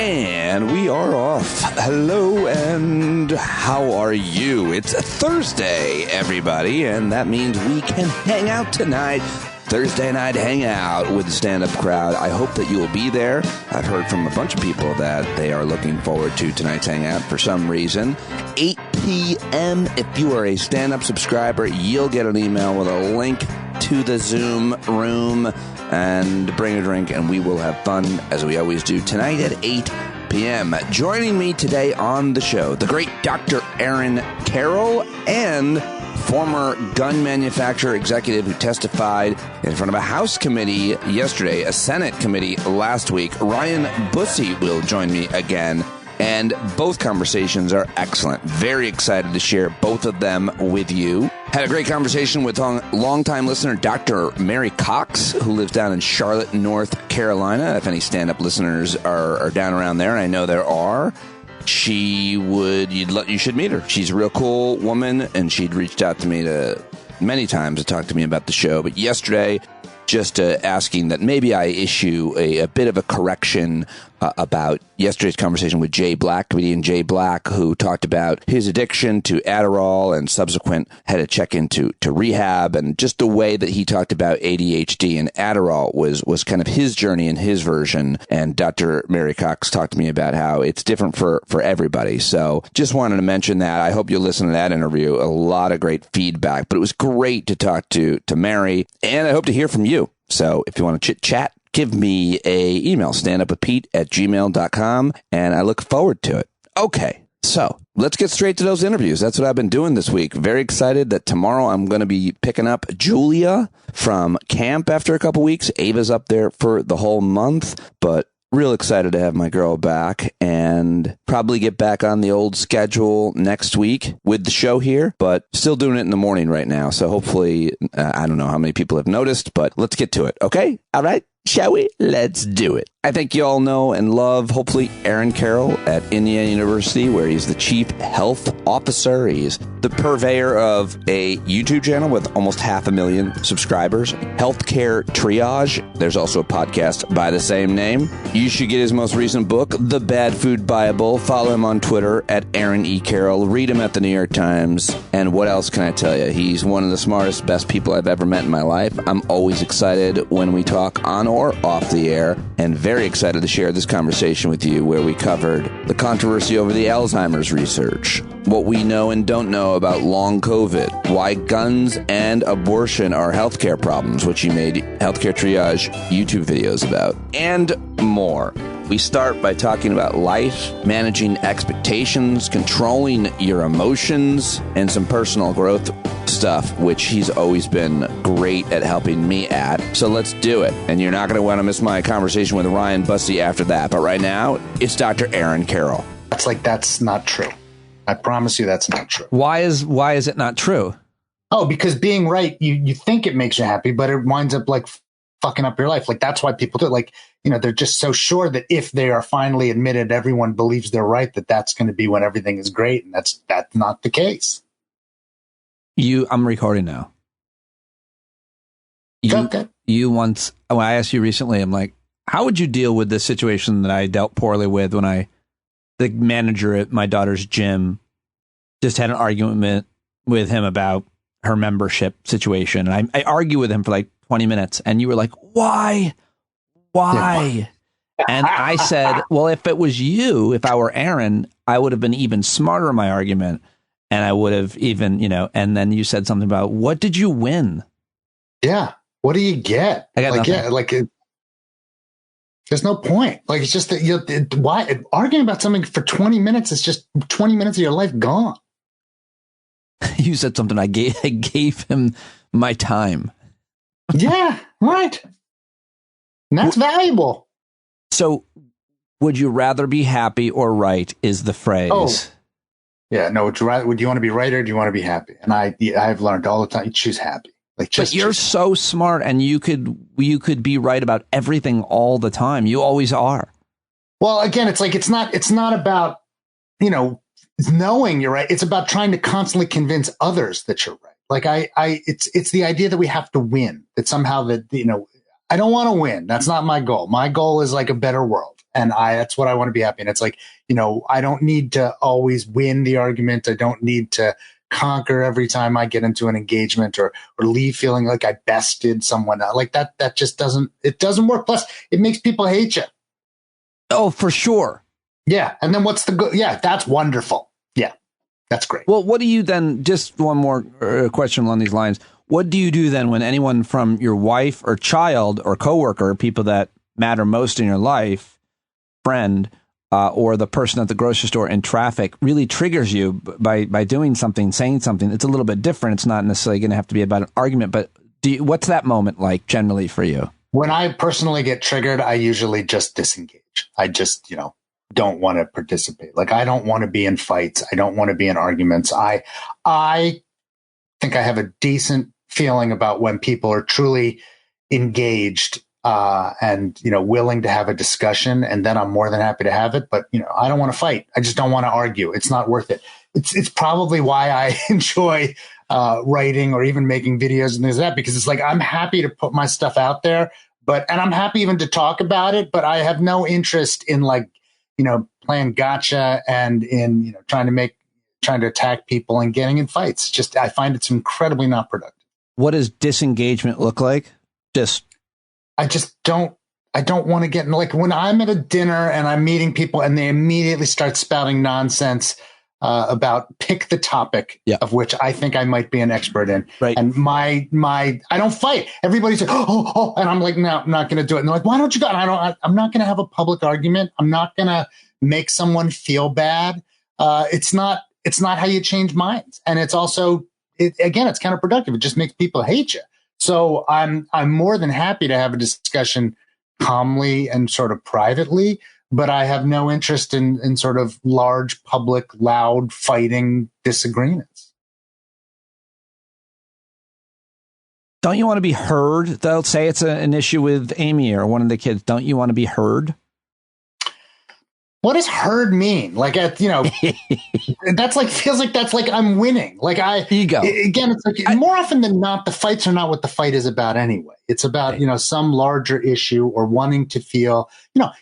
And we are off. Hello, and how are you? It's Thursday, everybody, and that means we can hang out tonight. Thursday night hangout with the stand-up crowd. I hope that you will be there. I've heard from a bunch of people that they are looking forward to tonight's hangout for some reason. 8 p.m. If you are a stand-up subscriber, you'll get an email with a link to the Zoom room, and bring a drink, and we will have fun, as we always do, tonight at 8 p.m. Joining me today on the show, the great Dr. Aaron Carroll, and former gun manufacturer executive who testified in front of a House committee yesterday, a Senate committee last week. Ryan Busse will join me again, and both conversations are excellent. Very excited to share both of them with you. Had a great conversation with longtime listener Dr. Mary Cox, who lives down in Charlotte, North Carolina. If any stand-up listeners are down around there, and I know there are, you should meet her. She's a real cool woman, and she'd reached out to me many times to talk to me about the show. But yesterday, just asking that maybe I issue a bit of a correction about yesterday's conversation with Jay Black, comedian Jay Black, who talked about his addiction to Adderall and subsequent had to check into rehab, and just the way that he talked about ADHD and Adderall was kind of his journey and his version. And Dr. Mary Cox talked to me about how it's different for everybody. So just wanted to mention that. I hope you'll listen to that interview. A lot of great feedback, but it was great to talk to Mary, and I hope to hear from you. So if you want to chit-chat, give me a email, standupwithpete@gmail.com, and I look forward to it. Okay, so let's get straight to those interviews. That's what I've been doing this week. Very excited that tomorrow I'm going to be picking up Julia from camp after a couple weeks. Ava's up there for the whole month, but real excited to have my girl back, and probably get back on the old schedule next week with the show here, but still doing it in the morning right now. So hopefully, I don't know how many people have noticed, but let's get to it. Okay? All right. Shall we? Let's do it. I think you all know and love, hopefully, Aaron Carroll at Indiana University, where he's the chief health officer. He's the purveyor of a YouTube channel with almost 500,000 subscribers, Healthcare Triage. There's also a podcast by the same name. You should get his most recent book, The Bad Food Bible. Follow him on Twitter at Aaron E. Carroll. Read him at the New York Times. And what else can I tell you? He's one of the smartest, best people I've ever met in my life. I'm always excited when we talk on or off the air, and very excited to share this conversation with you, where we covered the controversy over the Alzheimer's research, what we know and don't know about long COVID, why guns and abortion are healthcare problems, which he made Healthcare Triage YouTube videos about, and more. We start by talking about life, managing expectations, controlling your emotions, and some personal growth stuff, which he's always been great at helping me at. So let's do it. And you're not going to want to miss my conversation with Ryan Busse after that. But right now, it's Dr. Aaron Carroll. That's not true. I promise you that's not true. Why is it not true? Oh, because being right, you think it makes you happy, but it winds up like fucking up your life. Like, that's why people do it. Like, they're just so sure that if they are finally admitted, everyone believes they're right, that's going to be when everything is great. And that's not the case. I'm recording now. You once, when I asked you recently, I'm like, how would you deal with this situation that I dealt poorly with when the manager at my daughter's gym just had an argument with him about her membership situation. And I argued with him for like 20 minutes, and you were like, why? Yeah. And I said, well, if it was you, if I were Aaron, I would have been even smarter in my argument. And I would have even, and then you said something about, what did you win? Yeah. What do you get? I got nothing. There's no point. Like, it's just that why arguing about something for 20 minutes is just 20 minutes of your life gone. You said something. I gave him my time. Yeah, right. And that's valuable. So would you rather be happy or right is the phrase. Oh. Yeah, no, would you want to be right or do you want to be happy? And I've learned all the time, you choose happy. But you're so smart, and you could be right about everything all the time. You always are. Well, again, it's not about, knowing you're right. It's about trying to constantly convince others that you're right. Like it's the idea that we have to win, that somehow I don't want to win. That's not my goal. My goal is like a better world. And that's what I want to be happy. And it's like, I don't need to always win the argument. I don't need to conquer every time I get into an engagement or leave feeling like I bested someone out. Like that just doesn't work. Plus it makes people hate you. Oh, for sure. Yeah. And then what's the good? Yeah, that's wonderful. Yeah, that's great. Well, what do you then, just one more question along these lines. What do you do then when anyone from your wife or child or coworker, people that matter most in your life, friend, or the person at the grocery store in traffic really triggers you by doing something, saying something? It's a little bit different. It's not necessarily going to have to be about an argument, but what's that moment like generally for you? When I personally get triggered, I usually just disengage. I just, don't want to participate. Like, I don't want to be in fights. I don't want to be in arguments. I think I have a decent feeling about when people are truly engaged and willing to have a discussion, and then I'm more than happy to have it. But I don't want to fight. I just don't want to argue. It's not worth it. It's probably why I enjoy writing or even making videos and things like that, because it's like I'm happy to put my stuff out there, and I'm happy even to talk about it. But I have no interest in playing gotcha and in trying to attack people and getting in fights. Just I find it's incredibly not productive. What does disengagement look like? I don't want to get in, like, when I'm at a dinner and I'm meeting people and they immediately start spouting nonsense about pick the topic of which I think I might be an expert in. Right. And I don't fight. Everybody's like, oh, and I'm like, no, I'm not going to do it. And they're like, why don't you go? And I'm not going to have a public argument. I'm not going to make someone feel bad. It's not how you change minds. And it's also, again, it's counterproductive. It just makes people hate you. So I'm more than happy to have a discussion calmly and sort of privately, but I have no interest in sort of large, public, loud fighting disagreements. Don't you want to be heard? They'll say it's an issue with Amy or one of the kids. Don't you want to be heard? What does heard mean? Like, that's like, feels like that's like I'm winning. Like ego. Again, it's like more often than not, the fights are not what the fight is about anyway. It's about, some larger issue or wanting to feel,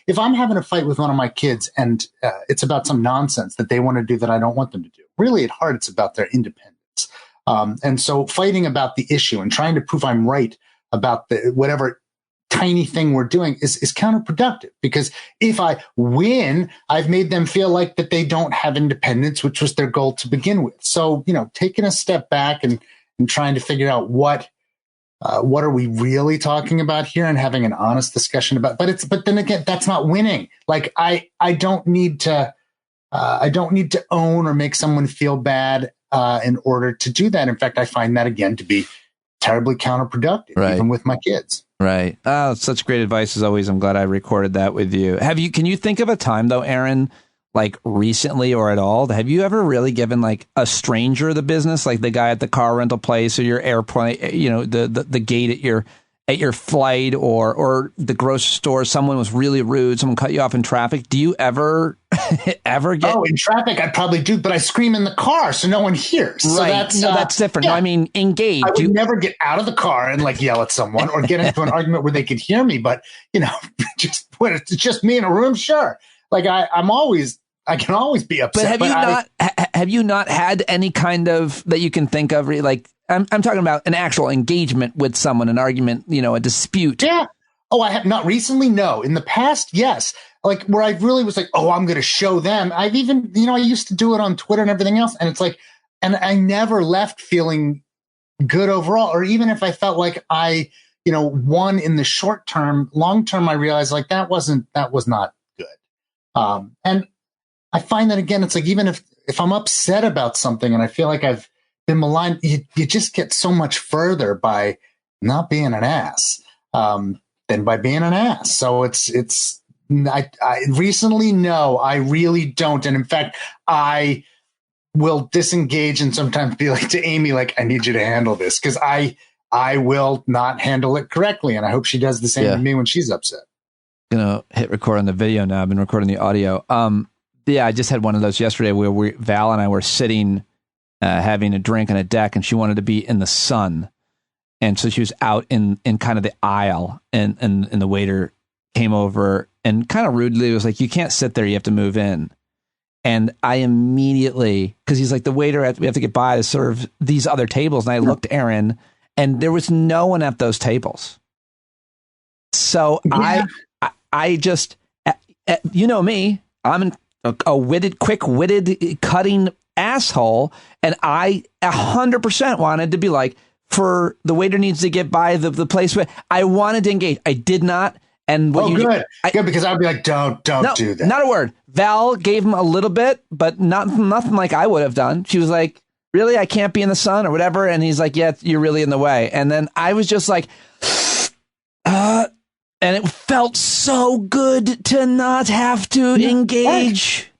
if I'm having a fight with one of my kids and it's about some nonsense that they want to do that I don't want them to do, really at heart, it's about their independence. And so fighting about the issue and trying to prove I'm right about whatever tiny thing we're doing is counterproductive, because if I win, I've made them feel like that they don't have independence, which was their goal to begin with. So, taking a step back and trying to figure out what are we really talking about here and having an honest discussion about, but then again, that's not winning. Like I don't need to own or make someone feel bad in order to do that. In fact, I find that again to be terribly counterproductive, even with my kids. Right. Oh, such great advice as always. I'm glad I recorded that with you. Can you think of a time though, Aaron, like recently or at all, have you ever really given like a stranger the business, like the guy at the car rental place or your airplane, the gate at your flight or the grocery store, someone was really rude, someone cut you off in traffic? Do you ever get... Oh, in traffic, I probably do, but I scream in the car so no one hears. So right. That's different. Yeah. No, I mean, engage. I would never get out of the car and like yell at someone or get into an argument where they could hear me, but it's just me in a room. Sure. Like I can always be upset. But have you not had any kind of, that you can think of, like, I'm talking about an actual engagement with someone, an argument, a dispute. Yeah. Oh, I have not recently. No. In the past, yes. Like where I really was like, oh, I'm going to show them. I've even, I used to do it on Twitter and everything else. And it's like, and I never left feeling good overall. Or even if I felt like I, won in the short term, long term, I realized like that was not good. And I find that again, it's like, even if I'm upset about something and I feel like I've been maligned, you just get so much further by not being an ass than by being an ass. So I recently, no, I really don't. And in fact, I will disengage and sometimes be like to Amy, like, I need you to handle this, because I will not handle it correctly. And I hope she does the same to me when she's upset. Hit record on the video now. I've been recording the audio. I just had one of those yesterday where Val and I were sitting having a drink on a deck, and she wanted to be in the sun. And so she was out in kind of the aisle, and the waiter came over and kind of rudely was like, you can't sit there. You have to move in. And I immediately, because he's like, the waiter, we have to get by to serve these other tables. And I looked at Aaron, and there was no one at those tables. So I just, you know me, I'm a quick-witted, cutting asshole. And I 100% wanted to be like, for the waiter needs to get by the place where I wanted to engage. I did not. And what good, because I'd be like, don't do that. Not a word. Val gave him a little bit, but nothing like I would have done. She was like, really? I can't be in the sun or whatever. And he's like, yeah, you're really in the way. And then I was just like, and it felt so good to not have to engage.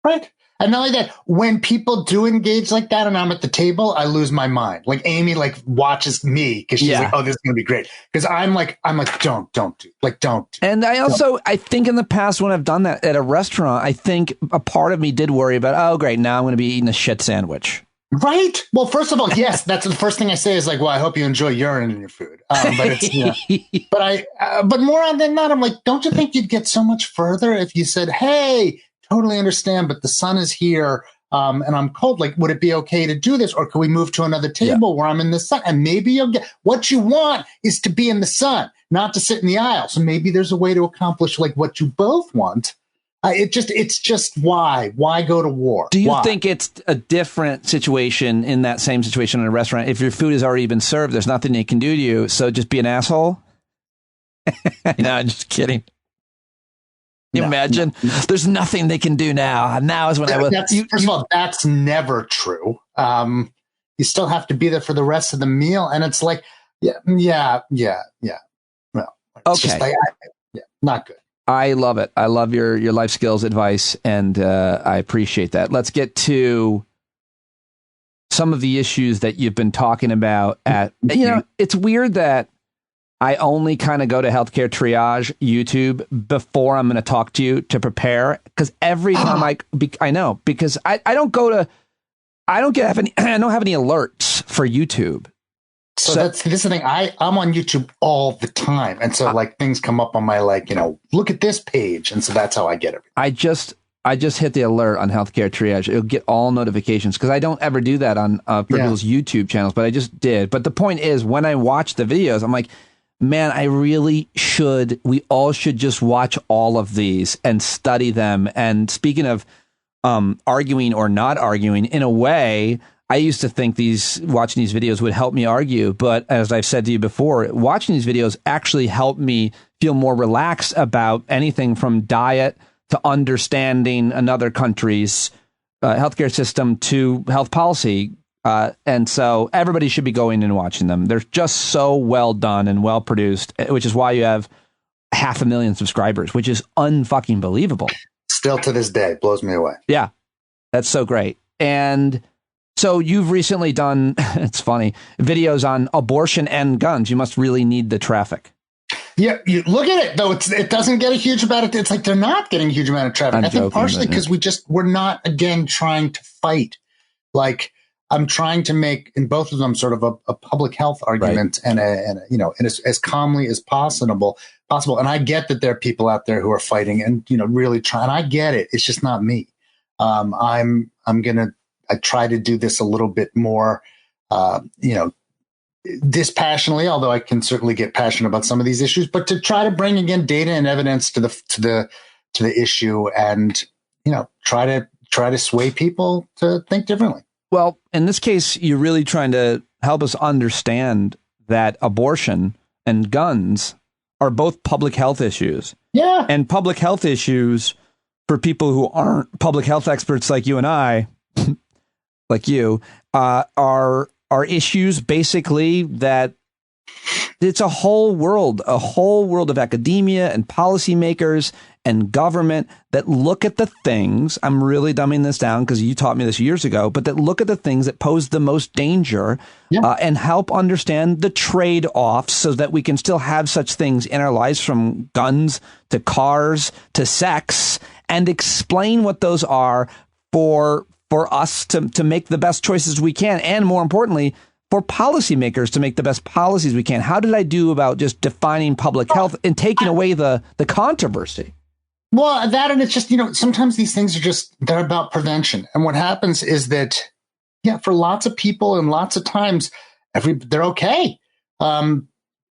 Right. And not only that, when people do engage like that and I'm at the table, I lose my mind. Like Amy watches me because she's like, oh, this is going to be great. Because I'm like, don't do. Like, don't. And I think in the past when I've done that at a restaurant, I think a part of me did worry about, oh, great, now I'm going to be eating a shit sandwich. Right. Well, first of all, yes, that's the first thing I say is like, well, I hope you enjoy urine in your food. But it's, but more than that, I'm like, don't you think you'd get so much further if you said, hey, totally understand, but the sun is here and I'm cold. Like, would it be okay to do this? Or can we move to another table where I'm in the sun? And maybe you'll get what you want is to be in the sun, not to sit in the aisle. So maybe there's a way to accomplish like what you both want. It's just why go to war? Do you think it's a different situation in that same situation in a restaurant? If your food has already been served, there's nothing they can do to you. So just be an asshole. No, I'm just kidding. You imagine? There's nothing they can do now. Now is when first of all, that's never true. You still have to be there for the rest of the meal. And it's like, yeah. Well, okay. Not good. I love it. I love your life skills advice, and I appreciate that. Let's get to some of the issues that you've been talking about it's weird that I only kind of go to Healthcare Triage YouTube before I'm going to talk to you to prepare. Because every time I know, because I don't have any alerts for YouTube. So this is the thing. I'm on YouTube all the time. And so things come up on my, look at this page. And so that's how I get it. I just hit the alert on Healthcare Triage. It'll get all notifications because I don't ever do that on people's YouTube channels, but I just did. But the point is, when I watch the videos, I'm like, man, we all should just watch all of these and study them. And speaking of arguing or not arguing, in a way, I used to think watching these videos would help me argue. But as I've said to you before, watching these videos actually helped me feel more relaxed about anything from diet to understanding another country's healthcare system to health policy. And so everybody should be going and watching them. They're just so well done and well produced, which is why you have 500,000 subscribers, which is unfucking believable. Still to this day, blows me away. Yeah, that's so great. And so you've recently done, it's funny, videos on abortion and guns. You must really need the traffic. Yeah, you look at it, though. It doesn't get a huge amount of, it's like they're not getting a huge amount of traffic. I think partially because we're not, again, trying to fight. Like, I'm trying to make in both of them sort of a public health argument and as calmly as possible. And I get that there are people out there who are fighting and, really trying. I get it. It's just not me. I try to do this a little bit more, dispassionately, although I can certainly get passionate about some of these issues, but to try to bring again data and evidence to the issue and, try to sway people to think differently. Well, in this case, you're really trying to help us understand that abortion and guns are both public health issues. Yeah. And public health issues for people who aren't public health experts like you and I, like you, are issues basically that it's a whole world of academia and policymakers and government that look at the things, I'm really dumbing this down because you taught me this years ago, but that look at the things that pose the most danger and help understand the trade-offs so that we can still have such things in our lives, from guns to cars to sex, and explain what those are for us to make the best choices we can, and more importantly, for policymakers to make the best policies we can. How did I do about just defining public health and taking away the controversy? Well, that, and it's just, sometimes these things they're about prevention. And what happens is that, for lots of people and lots of times, they're okay.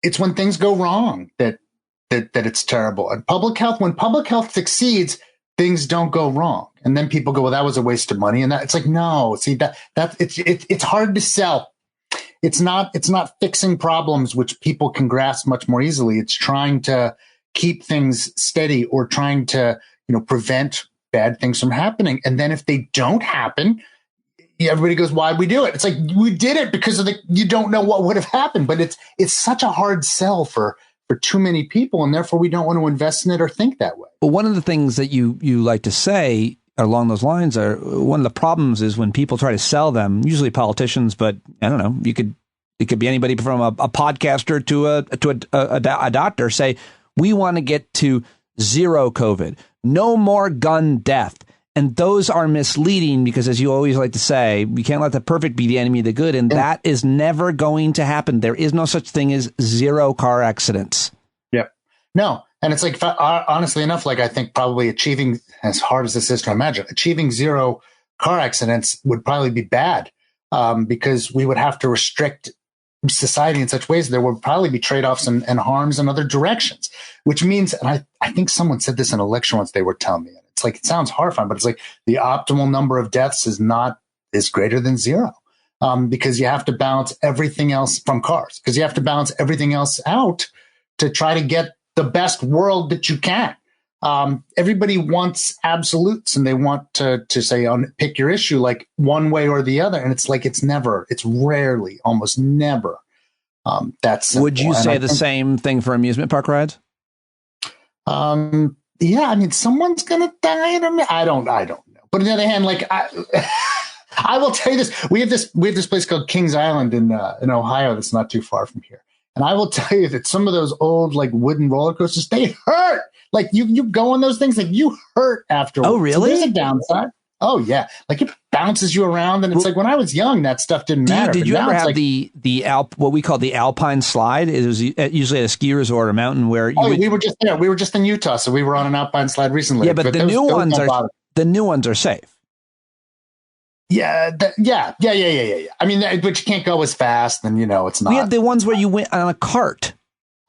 It's when things go wrong that it's terrible. And when public health succeeds, things don't go wrong. And then people go, well, that was a waste of money. And it's like, no, see it's hard to sell. It's not fixing problems, which people can grasp much more easily. It's trying to keep things steady or trying to, prevent bad things from happening. And then if they don't happen, everybody goes, why'd we do it? It's like, we did it because you don't know what would have happened, but it's such a hard sell for too many people. And therefore we don't want to invest in it or think that way. Well, one of the things that you like to say along those lines are one of the problems is when people try to sell them, usually politicians, but I don't know, it could be anybody from a podcaster to a doctor, say, we want to get to zero COVID, no more gun death. And those are misleading because, as you always like to say, we can't let the perfect be the enemy of the good. And that is never going to happen. There is no such thing as zero car accidents. Yep. No. And it's like, honestly enough, like I think probably achieving, as hard as this is to imagine, achieving zero car accidents would probably be bad because we would have to restrict society in such ways there would probably be trade-offs and harms in other directions, which means, and I think someone said this in a lecture once they were telling me, it's like, it sounds horrifying, but it's like the optimal number of deaths is greater than zero because you have to balance everything else from cars, because you have to balance everything else out to try to get the best world that you can. Everybody wants absolutes and they want to say, pick your issue like one way or the other. And it's like, it's rarely, almost never. That's simple. Would you say the same thing for amusement park rides? Yeah, I mean, someone's gonna die. I don't know. But on the other hand, like I will tell you this: we have this place called Kings Island in Ohio that's not too far from here, and I will tell you that some of those old like wooden roller coasters, they hurt. Like you go on those things, like you hurt afterwards. Oh, really? So there's a downside. Oh yeah, like it bounces you around, and it's like when I was young, that stuff didn't matter. Did you ever have what we call the Alpine Slide? It was usually at a ski resort or mountain where we were just there. We were just in Utah, so we were on an Alpine Slide recently. Yeah, but the new ones are safe. Yeah. I mean, but you can't go as fast, and it's not. We had the ones where you went on a cart.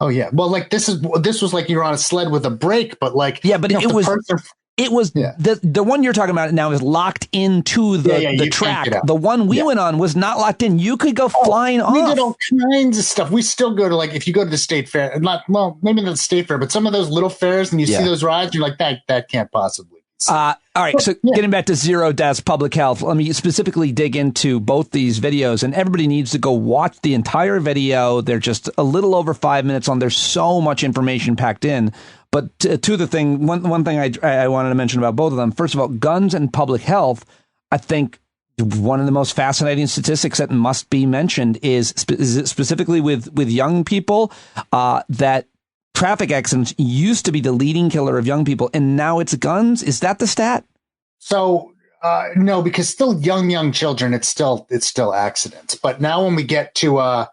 Oh yeah, well, like this was like you're on a sled with a brake, but like but it was the one you're talking about now is locked into the track. The one we went on was not locked in. You could go flying off. We did all kinds of stuff. We still go to, like, if you go to the state fair, maybe not the state fair, but some of those little fairs, and you see those rides, you're like, that can't possibly. All right. So getting back to zero deaths, public health, let me specifically dig into both these videos, and everybody needs to go watch the entire video. They're just a little over 5 minutes long. There's so much information packed in. But one thing I wanted to mention about both of them, first of all, guns and public health, I think one of the most fascinating statistics that must be mentioned is specifically with young people, that traffic accidents used to be the leading killer of young people, and now it's guns. Is that the stat? So no, because still young children, it's still accidents. But now when we get to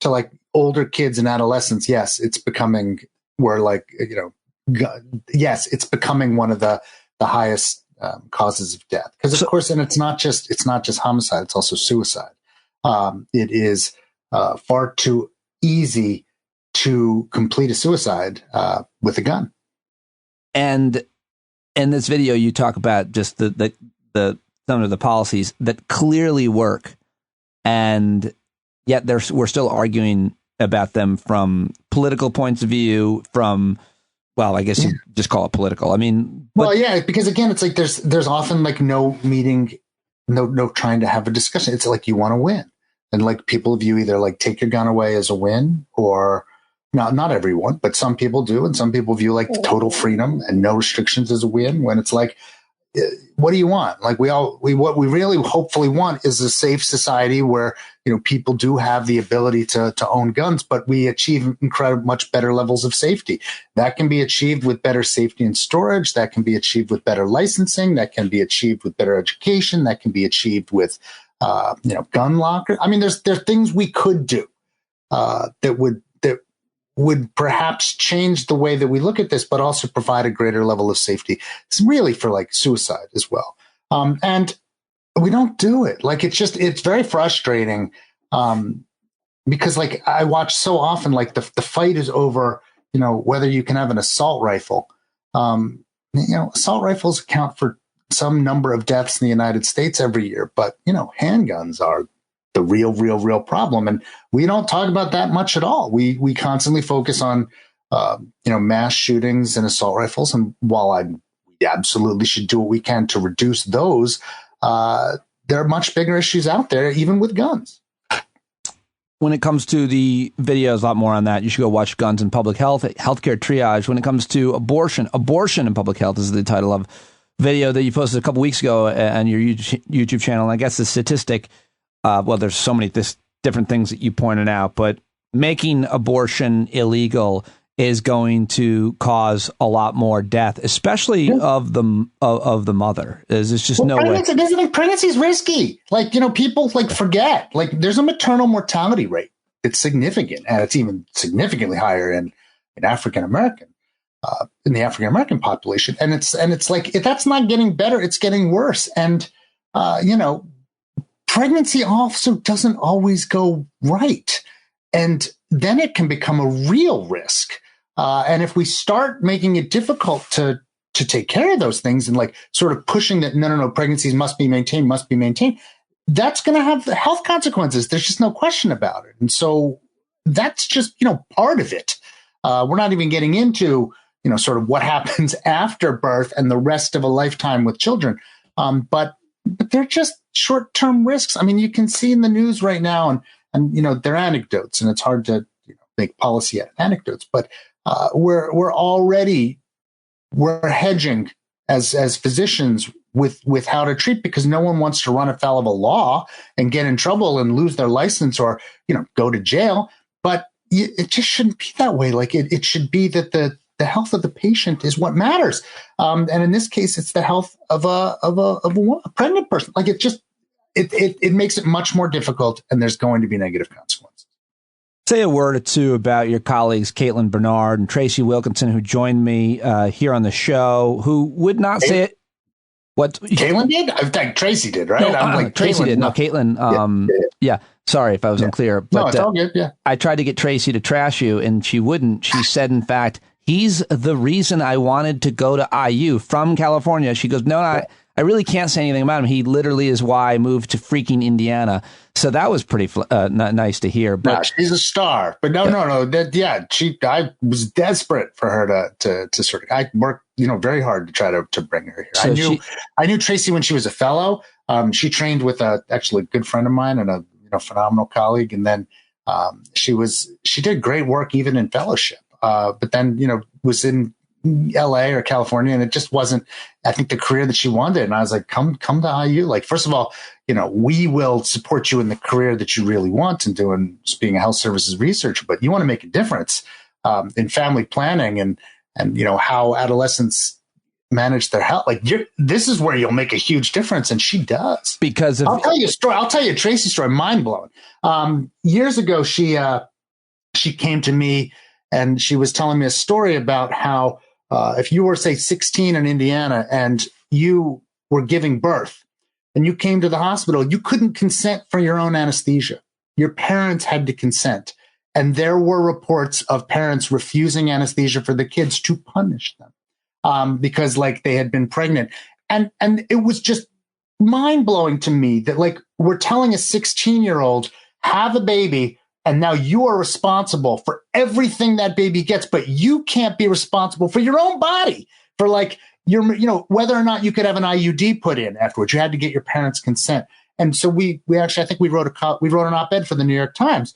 like older kids and adolescents, yes, it's becoming it's becoming one of the highest causes of death. Because of course, and it's not just homicide; it's also suicide. It is far too easy to complete a suicide with a gun. And in this video, you talk about just the some of the policies that clearly work, and yet we're still arguing about them from political points of view. Well, I guess you just call it political. I mean, because again, it's like there's often like no meeting, no trying to have a discussion. It's like you want to win, and like people view either like take your gun away as a win, or not everyone, but some people do, and some people view like total freedom and no restrictions as a win. When it's like, what do you want? Like what we really hopefully want is a safe society where people do have the ability to own guns, but we achieve much better levels of safety. That can be achieved with better safety and storage. That can be achieved with better licensing. That can be achieved with better education. That can be achieved with gun lockers. I mean, there's things we could do that would perhaps change the way that we look at this, but also provide a greater level of safety. It's really for like suicide as well. And we don't do it. Like, it's very frustrating. Because like I watch so often, like the fight is over, whether you can have an assault rifle. Assault rifles account for some number of deaths in the United States every year, but handguns are the real problem. And we don't talk about that much at all. We constantly focus on, mass shootings and assault rifles. And while we absolutely should do what we can to reduce those, there are much bigger issues out there, even with guns. When it comes to the videos, a lot more on that. You should go watch Guns in Public Health, Healthcare Triage. When it comes to abortion in public health is the title of video that you posted a couple weeks ago on your YouTube channel. And I guess the statistic, there's so many different things that you pointed out, but making abortion illegal is going to cause a lot more death, especially of the mother. There's just no way. Pregnancy is risky. Like, people like forget. Like, there's a maternal mortality rate. It's significant, and it's even significantly higher in African American, in the African American population. And it's like, if that's not getting better, it's getting worse. And pregnancy also doesn't always go right, and then it can become a real risk. And if we start making it difficult to take care of those things and like sort of pushing that, no, pregnancies must be maintained, that's going to have the health consequences. There's just no question about it. And so that's just, part of it. We're not even getting into, sort of what happens after birth and the rest of a lifetime with children. But they're just short-term risks. I mean, you can see in the news right now, and they're anecdotes, and it's hard to make policy out of anecdotes, but we're hedging as physicians with how to treat, because no one wants to run afoul of a law and get in trouble and lose their license or go to jail. But it just shouldn't be that way. Like, it should be that the health of the patient is what matters. And in this case, it's the health of a pregnant person. Like, it makes it much more difficult, and there's going to be negative consequences. Say a word or two about your colleagues, Caitlin Bernard and Tracy Wilkinson, who joined me here on the show, who would not say it. What Caitlin did? I think Tracy did, right? No, Tracy did. No, Caitlin. Yeah. Sorry if I was unclear. But, no, it's all good. Yeah. I tried to get Tracy to trash you, and she wouldn't. She said, in fact, he's the reason I wanted to go to IU from California. She goes, no, I really can't say anything about him. He literally is why I moved to freaking Indiana. So that was pretty nice to hear. But she's a star. But no. I was desperate for her to sort of. I worked, very hard to try to bring her here. So I knew Tracy when she was a fellow. She trained with actually a good friend of mine and a phenomenal colleague. And then she did great work even in fellowship. But then was in LA or California, and it just wasn't, I think, the career that she wanted. And I was like, come to IU. Like, first of all, we will support you in the career that you really want and being a health services researcher, but you want to make a difference in family planning and how adolescents manage their health. Like, this is where you'll make a huge difference. And she does. Because I'll tell you a story. I'll tell you Tracy's story. Mind blowing. Years ago, she came to me and she was telling me a story about how, if you were, say, 16 in Indiana and you were giving birth and you came to the hospital, you couldn't consent for your own anesthesia. Your parents had to consent. And there were reports of parents refusing anesthesia for the kids to punish them because, like, they had been pregnant. And it was just mind-blowing to me that, like, we're telling a 16-year-old, have a baby, and now you are responsible for everything that baby gets, but you can't be responsible for your own body, for like whether or not you could have an IUD put in afterwards. You had to get your parents' consent. And so we actually, I think we wrote an op-ed for the New York Times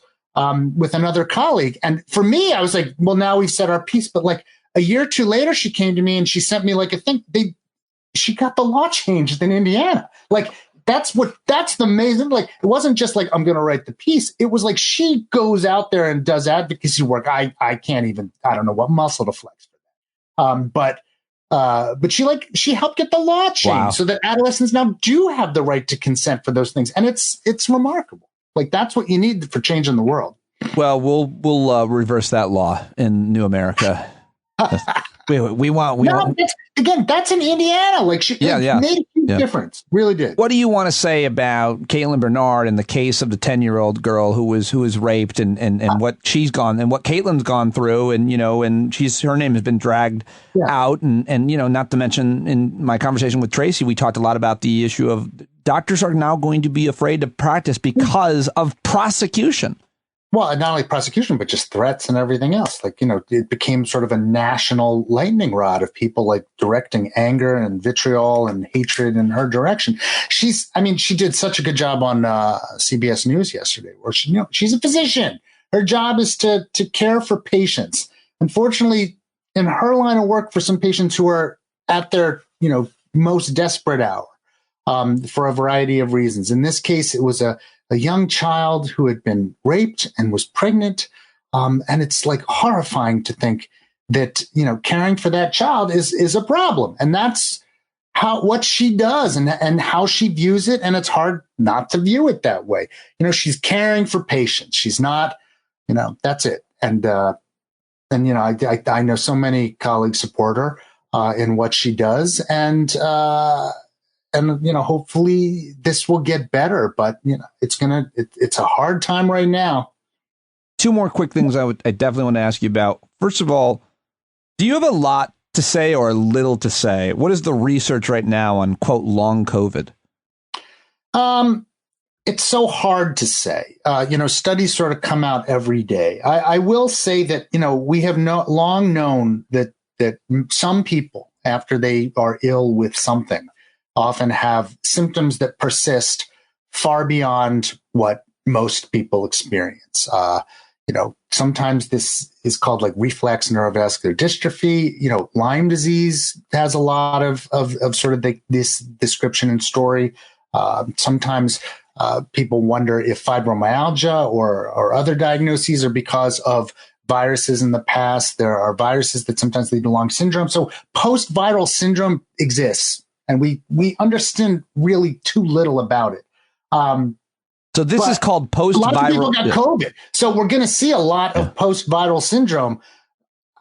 with another colleague. And for me, I was like, well, now we've said our piece. But like a year or two later, she came to me and she sent me like a thing. She got the law changed in Indiana. Like, that's the amazing, like, it wasn't just like, I'm going to write the piece. It was like, she goes out there and does advocacy work. I can't even, I don't know what muscle to flex for that. But she helped get the law changed so that adolescents now do have the right to consent for those things. And it's remarkable. Like, that's what you need for changing the world. Well, we'll reverse that law in New America. we want. That's in Indiana. Like, it made a huge difference. Really did. What do you want to say about Caitlin Bernard and the case of the 10-year-old girl who was raped and what she's gone and what Caitlin's gone through and and her name has been dragged out and not to mention in my conversation with Tracy we talked a lot about the issue of doctors are now going to be afraid to practice because of prosecution. Well, not only prosecution, but just threats and everything else. Like, it became sort of a national lightning rod of people like directing anger and vitriol and hatred in her direction. She did such a good job on CBS News yesterday where she's a physician. Her job is to care for patients. Unfortunately, in her line of work for some patients who are at their, most desperate hour for a variety of reasons. In this case, it was a young child who had been raped and was pregnant. And it's like horrifying to think that, caring for that child is a problem. And that's what she does and how she views it. And it's hard not to view it that way. She's caring for patients. She's not, that's it. And I know so many colleagues support her in what she does. And hopefully this will get better, but it's a hard time right now. Two more quick things I definitely want to ask you about. First of all, do you have a lot to say or little to say? What is the research right now on quote long COVID? It's so hard to say. Studies sort of come out every day. I will say that, we have long known that some people after they are ill with something often have symptoms that persist far beyond what most people experience. Sometimes this is called like reflex neurovascular dystrophy. Lyme disease has a lot of sort of this description and story. Sometimes people wonder if fibromyalgia or other diagnoses are because of viruses in the past. There are viruses that sometimes lead to long syndrome. So post-viral syndrome exists. And we understand really too little about it. So this is called post-viral. A lot of people got COVID. So we're going to see a lot of post-viral syndrome.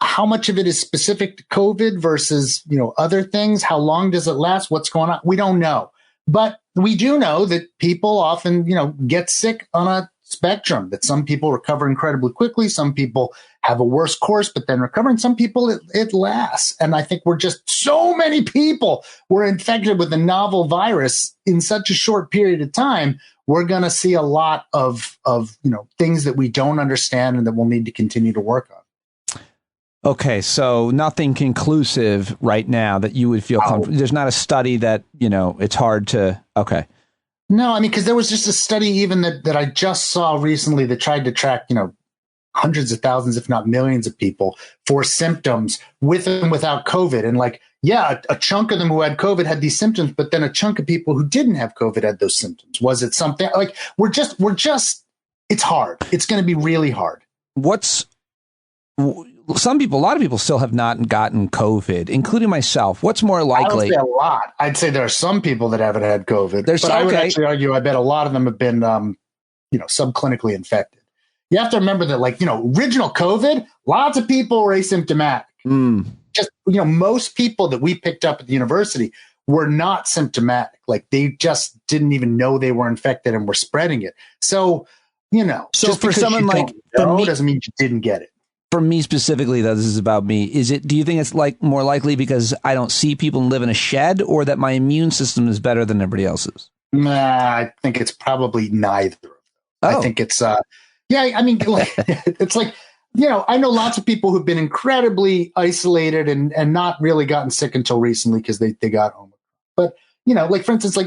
How much of it is specific to COVID versus, other things? How long does it last? What's going on? We don't know. But we do know that people often, get sick on a spectrum, that some people recover incredibly quickly. Some people have a worse course, but then recover. And some people, it lasts. And I think we're just so many people were infected with a novel virus in such a short period of time. We're going to see a lot of things that we don't understand and that we'll need to continue to work on. Okay, so nothing conclusive right now that you would feel comfortable. There's not a study that, it's hard to. Okay. No, because there was just a study even that I just saw recently that tried to track, hundreds of thousands, if not millions of people for symptoms with and without COVID. And a chunk of them who had COVID had these symptoms, but then a chunk of people who didn't have COVID had those symptoms. Was it something like it's hard. It's going to be really hard. A lot of people still have not gotten COVID, including myself. What's more likely? I would say a lot. I'd say there are some people that haven't had COVID, but I would actually argue, I bet a lot of them have been, subclinically infected. You have to remember that, original COVID, lots of people were asymptomatic. Just, most people that we picked up at the university were not symptomatic. Like they just didn't even know they were infected and were spreading it. So, so just for someone doesn't mean you didn't get it. For me specifically, though, this is about me. Do you think it's more likely because I don't see people and live in a shed, or that my immune system is better than everybody else's? Nah, I think it's probably neither. I think it's, it's like, I know lots of people who've been incredibly isolated and not really gotten sick until recently because they got Omicron. But, for instance,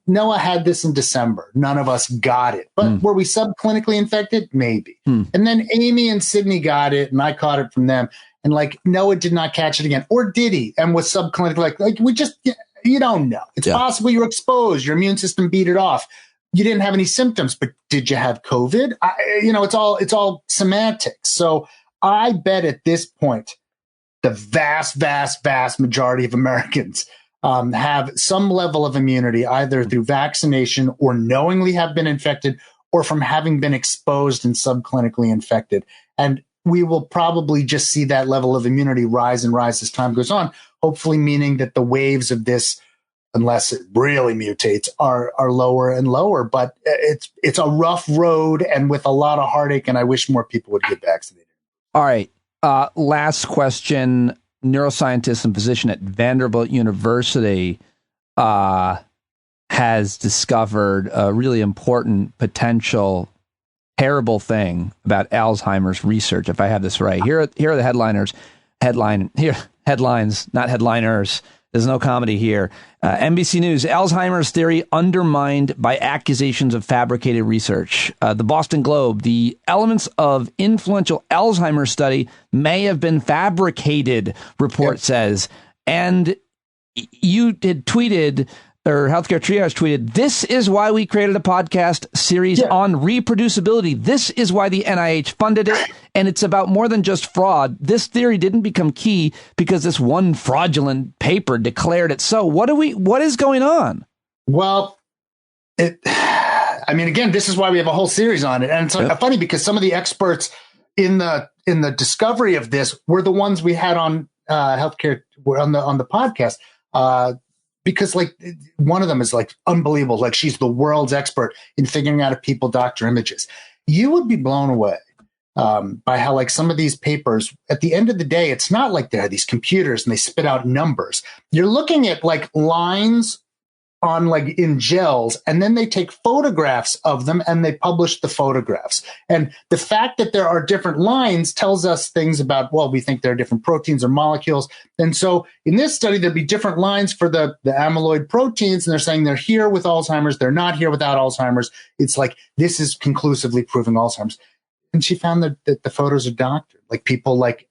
Noah had this in December. None of us got it. But were we subclinically infected? Maybe. And then Amy and Sydney got it, and I caught it from them. And, Noah did not catch it again. Or did he? And was subclinically. We just, you don't know. It's possible you were exposed. Your immune system beat it off. You didn't have any symptoms, but did you have COVID? It's all semantics. So I bet at this point, the vast, vast, vast majority of Americans have some level of immunity, either through vaccination or knowingly have been infected or from having been exposed and subclinically infected. And we will probably just see that level of immunity rise and rise as time goes on, hopefully meaning that the waves of this, unless it really mutates, are lower and lower. But it's a rough road and with a lot of heartache, and I wish more people would get vaccinated. All right. Last question. Neuroscientist and physician at Vanderbilt University has discovered a really important potential terrible thing about Alzheimer's research. If I have this right, here are the headliners. Headlines, not headliners. There's no comedy here. NBC News: Alzheimer's theory undermined by accusations of fabricated research. The Boston Globe: the elements of influential Alzheimer's study may have been fabricated, report says. And you had tweeted, or Healthcare Triage tweeted, this is why we created a podcast series on reproducibility. This is why the NIH funded it. And it's about more than just fraud. This theory didn't become key because this one fraudulent paper declared it so. What is going on? Well, again, this is why we have a whole series on it. And it's funny because some of the experts in the discovery of this were the ones we had on healthcare on the podcast. Because like one of them is like unbelievable. Like she's the world's expert in figuring out if people doctor images. You would be blown away by how like some of these papers, at the end of the day, it's not like they have these computers and they spit out numbers. You're looking at like lines on like in gels, and then they take photographs of them and they publish the photographs. And the fact that there are different lines tells us things about, well, we think there are different proteins or molecules. And so in this study, there'd be different lines for the amyloid proteins. And they're saying they're here with Alzheimer's. They're not here without Alzheimer's. It's like, this is conclusively proving Alzheimer's. And she found that the photos are doctored. Like people like,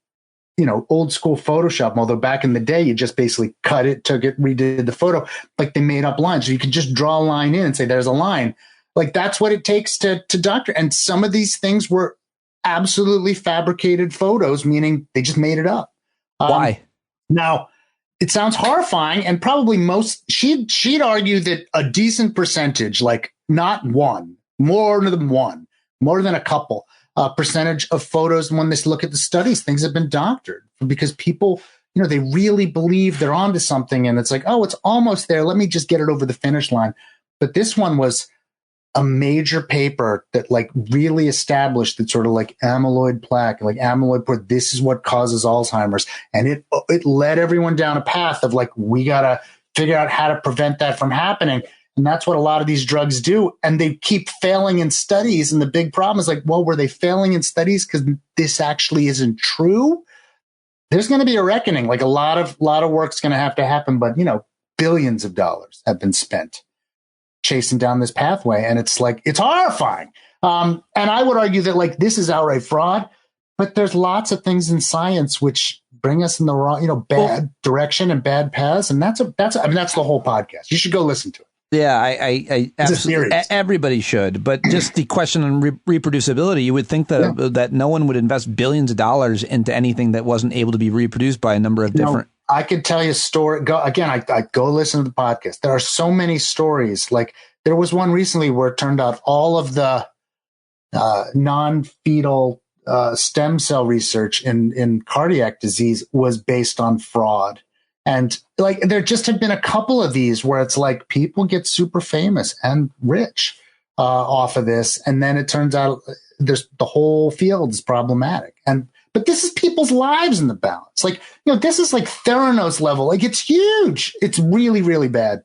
old school Photoshop, although back in the day, you just basically cut it, took it, redid the photo. Like they made up lines. So you could just draw a line in and say, there's a line. Like that's what it takes to doctor. And some of these things were absolutely fabricated photos, meaning they just made it up. Why? Now, it sounds horrifying, and probably she'd argue that a decent percentage, like not one, more than a couple, percentage of photos when they look at the studies, things have been doctored because people, they really believe they're onto something, and it's like, oh, it's almost there. Let me just get it over the finish line. But this one was a major paper that like really established that sort of like amyloid plaque, like amyloid, this is what causes Alzheimer's. And it led everyone down a path of like, we got to figure out how to prevent that from happening. And that's what a lot of these drugs do. And they keep failing in studies. And the big problem is like, well, were they failing in studies because this actually isn't true? There's going to be a reckoning. Like a lot of work's going to have to happen. But, billions of dollars have been spent chasing down this pathway. And it's like, it's horrifying. And I would argue that like this is outright fraud. But there's lots of things in science which bring us in the wrong, bad direction and bad paths. And that's the whole podcast. You should go listen to it. Yeah, I absolutely, everybody should. But just the question on reproducibility, you would think that no one would invest billions of dollars into anything that wasn't able to be reproduced by a number of different. I could tell you a story. I go listen to the podcast. There are so many stories. Like there was one recently where it turned out all of the non-fetal stem cell research in cardiac disease was based on fraud. And like there just have been a couple of these where it's like people get super famous and rich off of this, and then it turns out the whole field is problematic. But this is people's lives in the balance. Like this is like Theranos level. Like it's huge. It's really, really bad.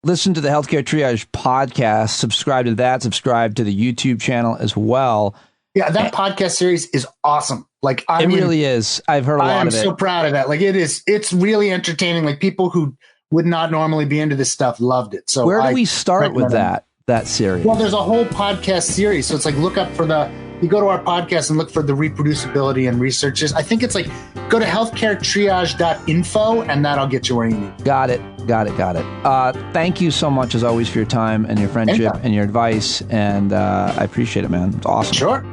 Listen to the Healthcare Triage podcast. Subscribe to that. Subscribe to the YouTube channel as well. Yeah, that podcast series is awesome. Like it really is. I've heard a lot of it. I am so proud of that. Like it is. It's really entertaining. Like people who would not normally be into this stuff loved it. So where do we start with that series? Well, there's a whole podcast series. So it's like look up for you go to our podcast and look for the reproducibility and researchers. I think it's like go to healthcaretriage.info and that'll get you where you need. Got it. Thank you so much as always for your time and your friendship and your advice. And I appreciate it, man. It's awesome. Sure.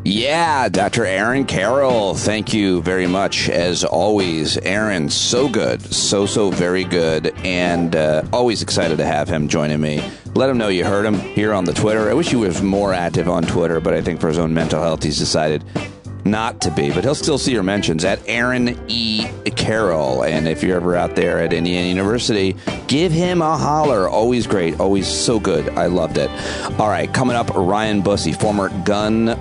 Yeah, Dr. Aaron Carroll, thank you very much. As always, Aaron, so good, so very good, and always excited to have him joining me Let him know you heard him here on the Twitter. I wish he was more active on Twitter, but I think for his own mental health, he's decided not to be. But he'll still see your mentions at Aaron E. Carroll. And if you're ever out there at Indiana University, give him a holler. Always great. Always so good. I loved it. All right, coming up, Ryan Busse, former gun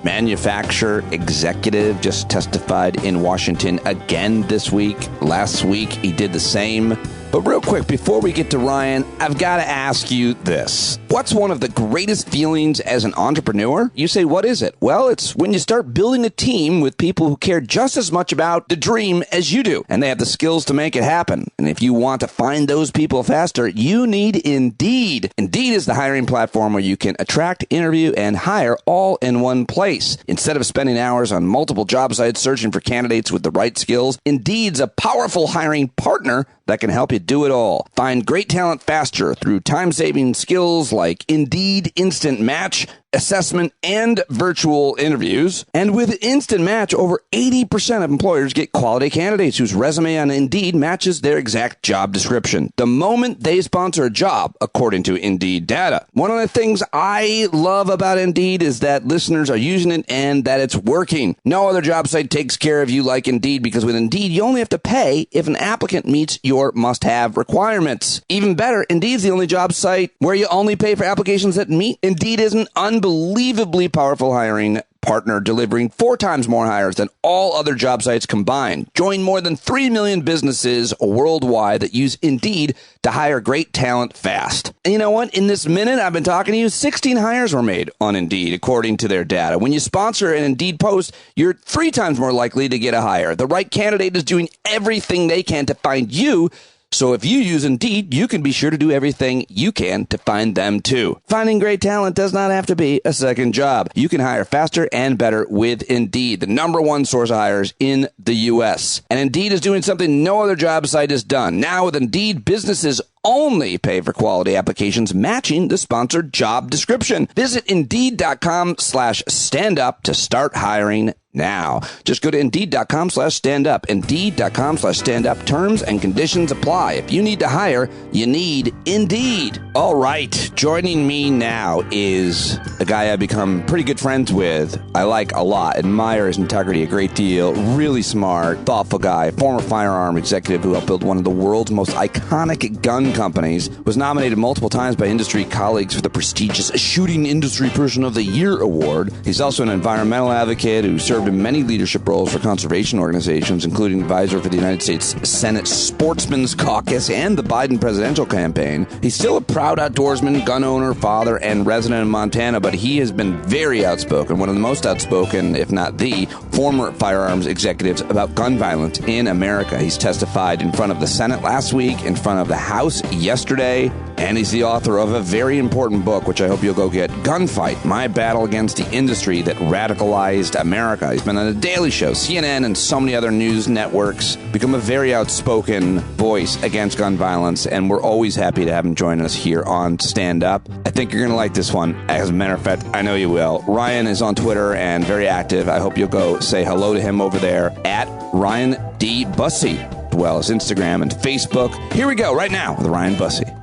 manufacturer executive, just testified in Washington again this week. Last week, he did the same. But real quick, before we get to Ryan, I've got to ask you this. What's one of the greatest feelings as an entrepreneur? You say, what is it? Well, it's when you start building a team with people who care just as much about the dream as you do, and they have the skills to make it happen. And if you want to find those people faster, you need Indeed. Indeed is the hiring platform where you can attract, interview, and hire all in one place. Instead of spending hours on multiple job sites searching for candidates with the right skills, Indeed's a powerful hiring partner that can help you do it all. Find great talent faster through time-saving skills like Indeed Instant Match, assessment, and virtual interviews. And with Instant Match, over 80% of employers get quality candidates whose resume on Indeed matches their exact job description the moment they sponsor a job, according to Indeed data. One of the things I love about Indeed is that listeners are using it and that it's working. No other job site takes care of you like Indeed, because with Indeed, you only have to pay if an applicant meets your must-have requirements. Even better, Indeed's the only job site where you only pay for applications that meet. Indeed is an unbelievably powerful hiring partner, delivering 4 times more hires than all other job sites combined. Join more than 3 million businesses worldwide that use Indeed to hire great talent fast. And you know what? In this minute I've been talking to you, 16 hires were made on Indeed, according to their data. When you sponsor an Indeed post, you're 3 times more likely to get a hire. The right candidate is doing everything they can to find you. So if you use Indeed, you can be sure to do everything you can to find them too. Finding great talent does not have to be a second job. You can hire faster and better with Indeed, the #1 source of hires in the U.S. And Indeed is doing something no other job site has done. Now with Indeed, businesses only pay for quality applications matching the sponsored job description. Visit Indeed.com/standup to start hiring now. Just go to Indeed.com/standup. Indeed.com/standup. Terms and conditions apply. If you need to hire, you need Indeed. All right. Joining me now is a guy I've become pretty good friends with. I like a lot. Admire his integrity a great deal. Really smart, thoughtful guy. Former firearm executive who helped build one of the world's most iconic gun companies. Was nominated multiple times by industry colleagues for the prestigious Shooting Industry Person of the Year award. He's also an environmental advocate who served in many leadership roles for conservation organizations, including advisor for the United States Senate Sportsmen's Caucus and the Biden presidential campaign. He's still a proud outdoorsman, gun owner, father, and resident of Montana, but he has been very outspoken, one of the most outspoken, if not the, former firearms executives about gun violence in America. He's testified in front of the Senate last week, in front of the House yesterday, and he's the author of a very important book, which I hope you'll go get, Gunfight, My Battle Against the Industry That Radicalized America. He's been on The Daily Show, CNN, and so many other news networks, become a very outspoken voice against gun violence, and we're always happy to have him join us here on Stand Up. I think you're going to like this one. As a matter of fact, I know you will. Ryan is on Twitter and very active. I hope you'll go say hello to him over there at Ryan D. Busse, as well as Instagram and Facebook. Here we go right now with Ryan Busse.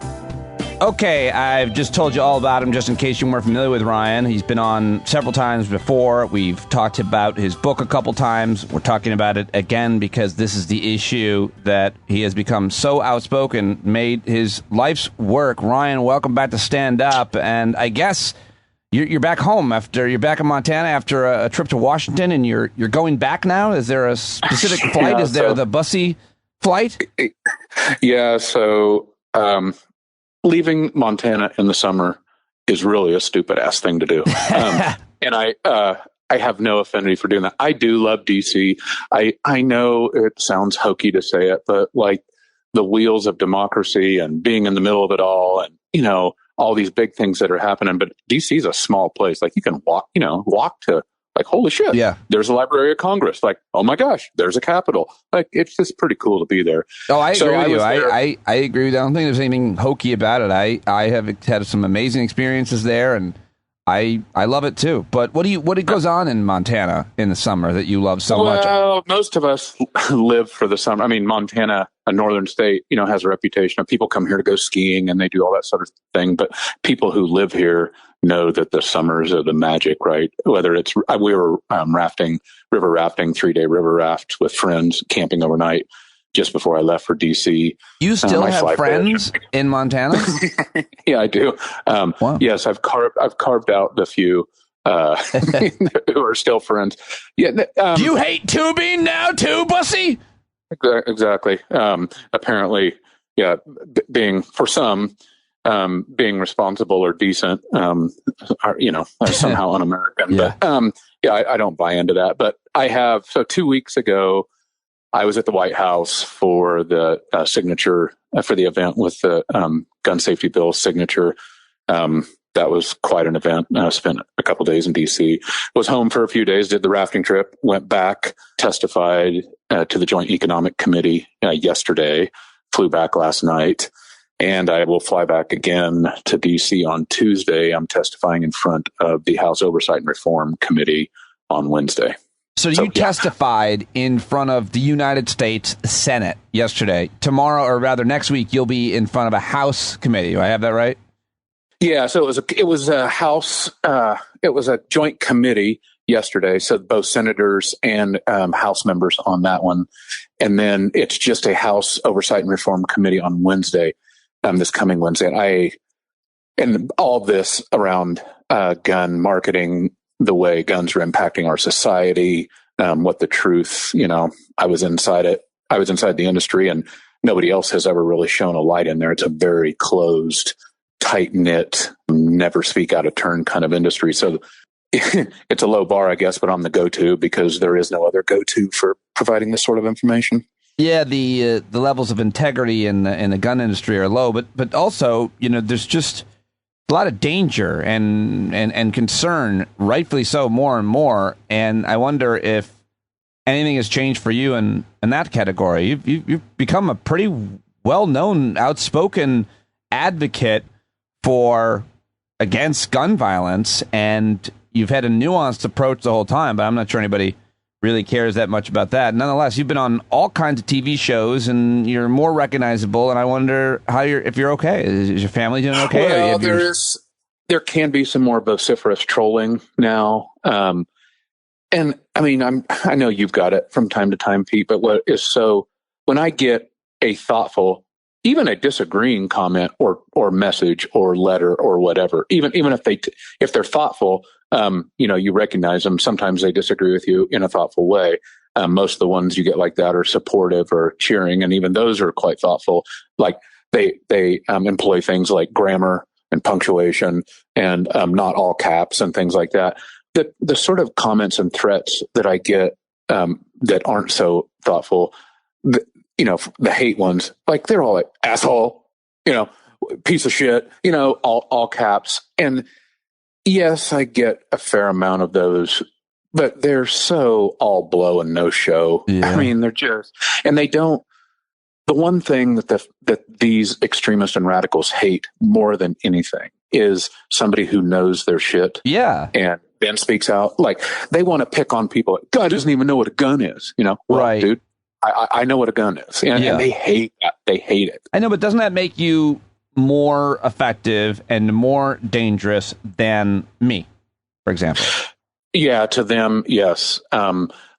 Okay, I've just told you all about him just in case you weren't familiar with Ryan. He's been on several times before. We've talked about his book a couple times. We're talking about it again because this is the issue that he has become so outspoken, made his life's work. Ryan, welcome back to Stand Up. And I guess you're back home you're back in Montana after a trip to Washington, and you're going back now. Is there a specific flight? Is there the Busse flight? Yeah, so leaving Montana in the summer is really a stupid ass thing to do. And I have no affinity for doing that. I do love DC. I know it sounds hokey to say it, but like the wheels of democracy and being in the middle of it all, and, you know, all these big things that are happening. But DC is a small place. Like you can walk to, like, holy shit, yeah, there's a Library of Congress. Like, oh my gosh, there's a Capitol. Like, it's just pretty cool to be there. Oh, I agree with you. I agree with you. I don't think there's anything hokey about it. I have had some amazing experiences there, and I love it too. But what goes on in Montana in the summer that you love so much? Well, most of us live for the summer. I mean, Montana, a northern state, has a reputation of people come here to go skiing and they do all that sort of thing. But people who live here know that the summers are the magic, right? Whether it's, we were river rafting, 3-day river raft with friends, camping overnight just before I left for DC. You still have friends in Montana? Yeah, I do. Wow. Yes, I've carved out the few who are still friends. Yeah. Do you hate tubing now too, Busse? Exactly. Apparently, yeah, being being responsible or decent, somehow un-American. Yeah. But I don't buy into that. But I have. So 2 weeks ago, I was at the White House for the signature for the event with the gun safety bill signature. That was quite an event. I spent a couple days in DC, was home for a few days, did the rafting trip, went back, testified to the Joint Economic Committee yesterday, flew back last night, and I will fly back again to DC on Tuesday. I'm testifying in front of the House Oversight and Reform Committee on Wednesday. So you testified in front of the United States Senate yesterday. Tomorrow, or rather next week, you'll be in front of a House committee. Do I have that right? Yeah. So it was a House. It was a joint committee yesterday. So both senators and House members on that one, and then it's just a House Oversight and Reform Committee on Wednesday, this coming Wednesday. And all of this around gun marketing, the way guns are impacting our society, what the truth, I was inside it. I was inside the industry, and nobody else has ever really shown a light in there. It's a very closed, tight-knit, never speak out of turn kind of industry. So it's a low bar, I guess, but I'm the go-to because there is no other go-to for providing this sort of information. Yeah, the levels of integrity in the gun industry are low, but also, there's just a lot of danger and concern, rightfully so, more and more. And I wonder if anything has changed for you in that category. You've become a pretty well-known, outspoken advocate against gun violence, and you've had a nuanced approach the whole time, but I'm not sure anybody really cares that much about that. Nonetheless, you've been on all kinds of TV shows, and you're more recognizable, and I wonder if you're okay. Is your family doing okay? Well, there can be some more vociferous trolling now. And I mean, I know you've got it from time to time, Pete, but when I get a thoughtful, even a disagreeing comment or message or letter or whatever, even if they're thoughtful, you recognize them. Sometimes they disagree with you in a thoughtful way. Most of the ones you get like that are supportive or cheering, and even those are quite thoughtful. Like they employ things like grammar and punctuation and not all caps and things like that. The sort of comments and threats that I get that aren't so thoughtful, the hate ones, like they're all like asshole, piece of shit, all caps. And yes, I get a fair amount of those, but they're so all blow and no show. Yeah. I mean, they're just, and they don't, the one thing that these extremists and radicals hate more than anything is somebody who knows their shit. Yeah. And then speaks out. Like they want to pick on people. God doesn't even know what a gun is, Well, right. Dude, I know what a gun is. And they hate that. They hate it. I know, but doesn't that make you more effective and more dangerous than me, for example? Yeah, to them, yes.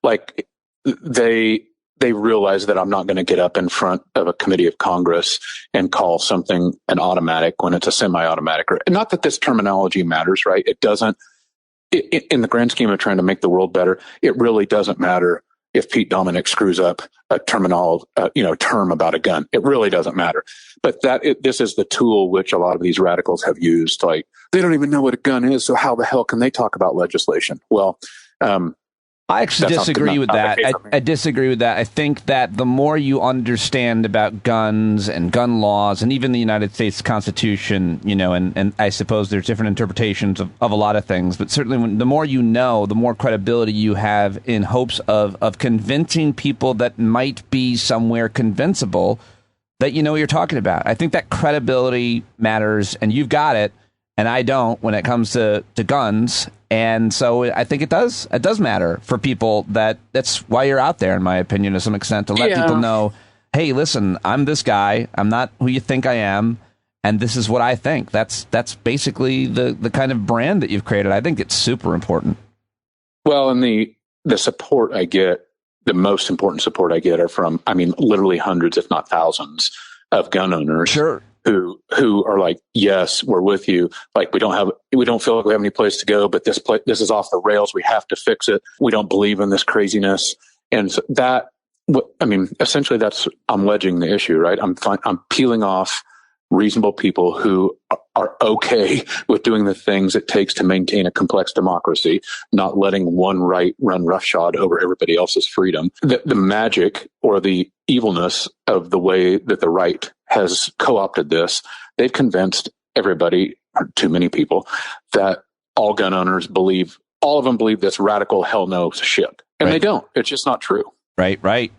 Like they realize that I'm not going to get up in front of a committee of Congress and call something an automatic when it's a semi-automatic. And not that this terminology matters, right? It doesn't. In the grand scheme of trying to make the world better, it really doesn't matter if Pete Dominick screws up a term about a gun. It really doesn't matter. But this is the tool which a lot of these radicals have used. Like they don't even know what a gun is, so how the hell can they talk about legislation? Well, I actually disagree with that. I disagree with that. I think that the more you understand about guns and gun laws and even the United States Constitution, and I suppose there's different interpretations of a lot of things, but certainly the more you know, the more credibility you have in hopes of convincing people that might be somewhere convincible that you know what you're talking about. I think that credibility matters, and you've got it. and I don't when it comes to guns. And so I think it does matter for people that's why you're out there, in my opinion, to some extent, to let people know, hey, listen, I'm this guy. I'm not who you think I am. And this is what I think. That's basically the kind of brand that you've created. I think it's super important. Well, and the support I get, the most important support I get are from, I mean, literally hundreds, if not thousands of gun owners. Sure. Who are like, yes, we're with you. Like, we don't feel like we have any place to go, but this is off the rails. We have to fix it. We don't believe in this craziness. And so essentially I'm wedging the issue, right? I'm peeling off reasonable people who are okay with doing the things it takes to maintain a complex democracy, not letting one right run roughshod over everybody else's freedom. The magic or the evilness of the way that the right has co-opted this, they've convinced everybody, or too many people, that all gun owners all of them believe this radical hell no shit. And They don't. It's just not true. Right.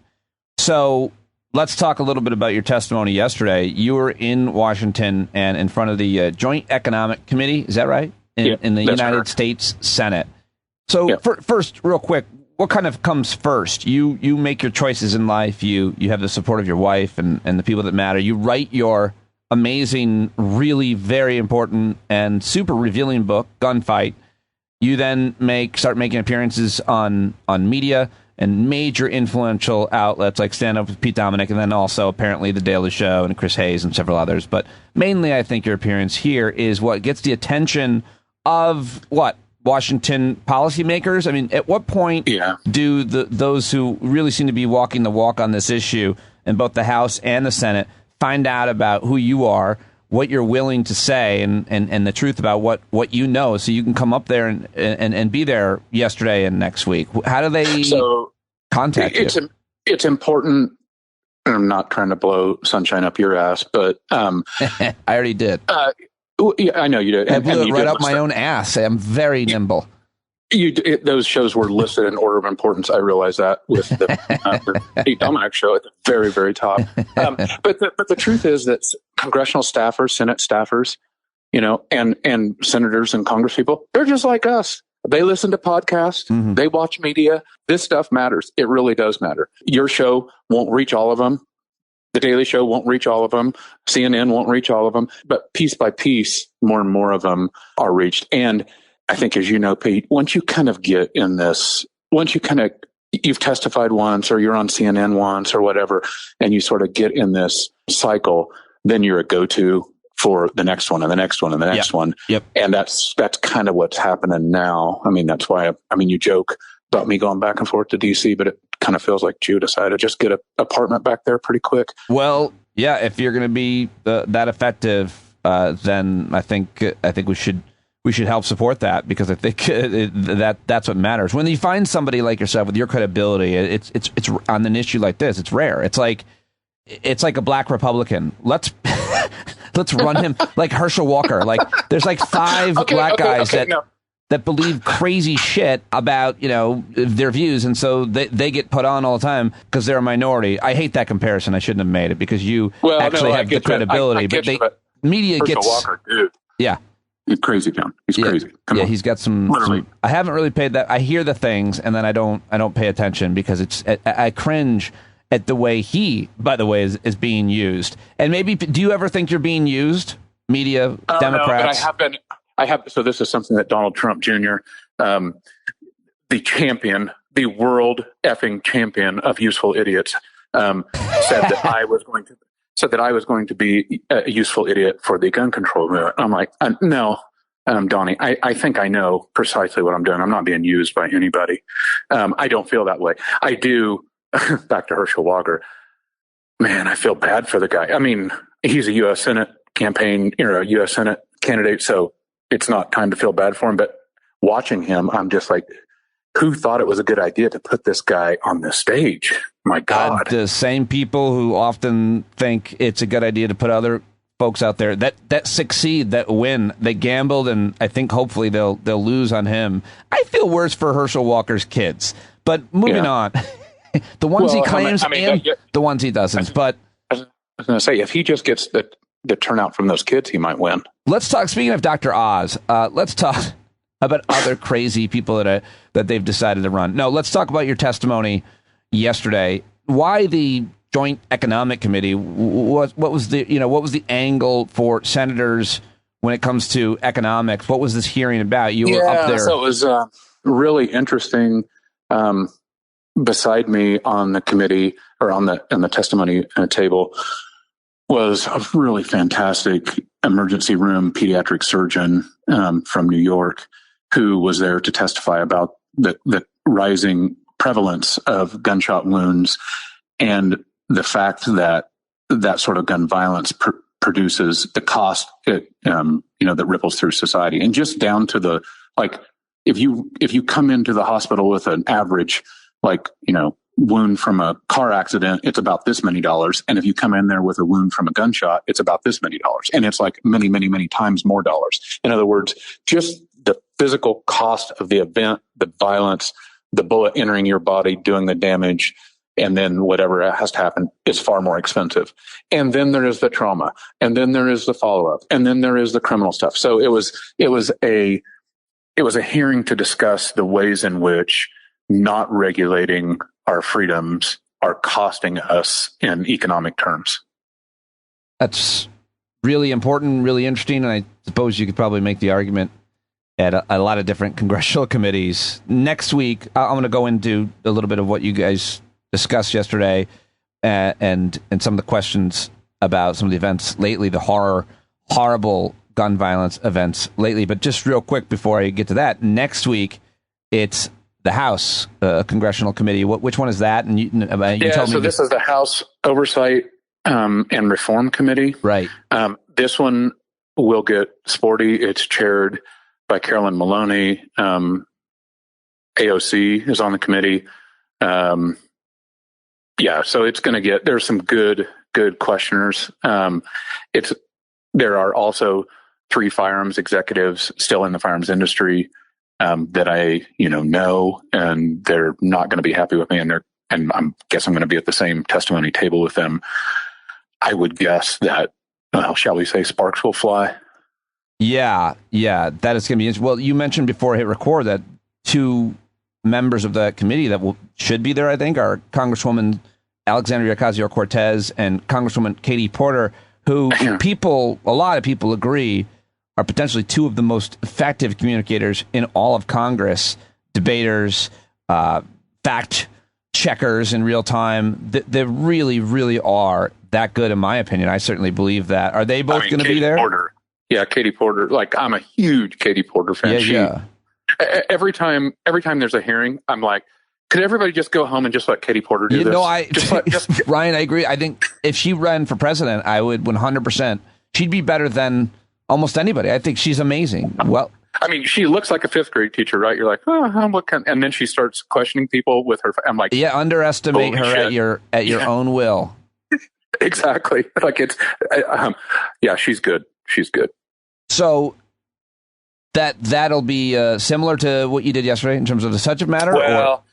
So let's talk a little bit about your testimony yesterday. You were in Washington and in front of the Joint Economic Committee. Is that right? In the United States Senate. So first, real quick, what kind of comes first? You make your choices in life. You have the support of your wife and the people that matter. You write your amazing, really very important and super revealing book, Gunfight. You then start making appearances on media and major influential outlets like Stand Up with Pete Dominick, and then also apparently The Daily Show and Chris Hayes and several others. But mainly, I think your appearance here is what gets the attention of Washington policymakers. I mean, at what point do those who really seem to be walking the walk on this issue in both the House and the Senate find out about who you are, what you're willing to say, and the truth about what you know, so you can come up there and be there yesterday and next week? How do they contact you? It's important. I'm not trying to blow sunshine up your ass, but I already did. I know you did. I blew it right up my own ass. I'm very nimble. Those shows were listed in order of importance. I realize that with the Pete Dominick show at the very, very top. But the truth is that congressional staffers, Senate staffers, and senators and congresspeople, they're just like us. They listen to podcasts. Mm-hmm. They watch media. This stuff matters. It really does matter. Your show won't reach all of them. The Daily Show won't reach all of them. CNN won't reach all of them. But piece by piece, more and more of them are reached. And I think, as you know, Pete, once you kind of get in this, you've testified once or you're on CNN once or whatever, and you sort of get in this cycle, then you're a go-to for the next one and the next one and the next one. Yep. And that's kind of what's happening now. I mean, that's why, you joke about me going back and forth to DC, but it kind of feels like you decided to just get an apartment back there pretty quick. Well, yeah, if you're going to be that effective, then I think we should help support that, because I think that's what matters. When you find somebody like yourself with your credibility, it's on an issue like this, it's rare. It's like a black Republican. Let's run him like Herschel Walker. Like, there's like five black guys that believe crazy shit about, their views. And so they get put on all the time because they're a minority. I hate that comparison. I shouldn't have made it, because you have the credibility, but media gets Walker, dude. Yeah. He's crazy, John. He's crazy. Come on. He's got some. I haven't really paid that. I hear the things, and then I don't pay attention, because I cringe at the way he, by the way, is being used. And maybe, do you ever think you're being used? Media, Democrats. No, but I have. So this is something that Donald Trump Jr., the champion, the world effing champion of useful idiots, said that I was going to be a useful idiot for the gun control movement. I'm like, no, Donnie, I think I know precisely what I'm doing. I'm not being used by anybody. I don't feel that way. I do. Back to Herschel Walker. Man, I feel bad for the guy. I mean, he's a U.S. Senate a U.S. Senate candidate, so it's not time to feel bad for him. But watching him, I'm just like, who thought it was a good idea to put this guy on the stage? My God. The same people who often think it's a good idea to put other folks out there that succeed, that win, they gambled, and I think hopefully they'll lose on him. I feel worse for Herschel Walker's kids, but moving on. The ones he claims and the ones he doesn't. But I was going to say, if he just gets the turnout from those kids, he might win. Let's talk. Speaking of Dr. Oz, let's talk about other crazy people that they've decided to run. No, let's talk about your testimony yesterday. Why the Joint Economic Committee? What was the angle for senators when it comes to economics? What was this hearing about? You were up there. So it was really interesting. Beside me on the committee or on the testimony table was a really fantastic emergency room pediatric surgeon from New York who was there to testify about the rising prevalence of gunshot wounds and the fact that sort of gun violence produces the cost that ripples through society, and just down to the if you come into the hospital with an average wound from a car accident, it's about this many dollars. And if you come in there with a wound from a gunshot, it's about this many dollars. And it's like many, many, many times more dollars. In other words, just the physical cost of the event, the violence, the bullet entering your body, doing the damage, and then whatever has to happen is far more expensive. And then there is the trauma, and then there is the follow-up, and then there is the criminal stuff. So it was a hearing to discuss the ways in which not regulating our freedoms are costing us in economic terms. That's really important, really interesting, and I suppose you could probably make the argument at a lot of different congressional committees. Next week, I'm going to go into a little bit of what you guys discussed yesterday and some of the questions about some of the events lately, the horrible gun violence events lately. But just real quick before I get to that, next week, it's the House Congressional Committee. Which one is that? And you told me this is the House Oversight and Reform Committee. Right. This one will get sporty. It's chaired by Carolyn Maloney. AOC is on the committee. So it's going to get. There's some good questioners. There are also 3 firearms executives still in the firearms industry that I know, and they're not going to be happy with me, and I guess I'm going to be at the same testimony table with them. I would guess that, shall we say, sparks will fly. Yeah, that is going to be interesting. Well, you mentioned before I hit record that 2 members of the committee that should be there, I think, are Congresswoman Alexandria Ocasio-Cortez and Congresswoman Katie Porter, who a lot of people agree are potentially 2 of the most effective communicators in all of Congress, debaters, fact checkers in real time. They really, really are that good, in my opinion. I certainly believe that. Are they both going to be there? Porter. Yeah, Katie Porter. I'm a huge Katie Porter fan. Yeah. Every time there's a hearing, I'm like, could everybody just go home and just let Katie Porter do this? Ryan, I agree. I think if she ran for president, I would 100%. She'd be better than almost anybody. I think she's amazing. Well, I mean, she looks like a 5th grade teacher, right? You're like, and then she starts questioning people with her. I'm like, underestimate her at your own will. Exactly. She's good. She's good. So that'll be similar to what you did yesterday in terms of the subject matter. Well,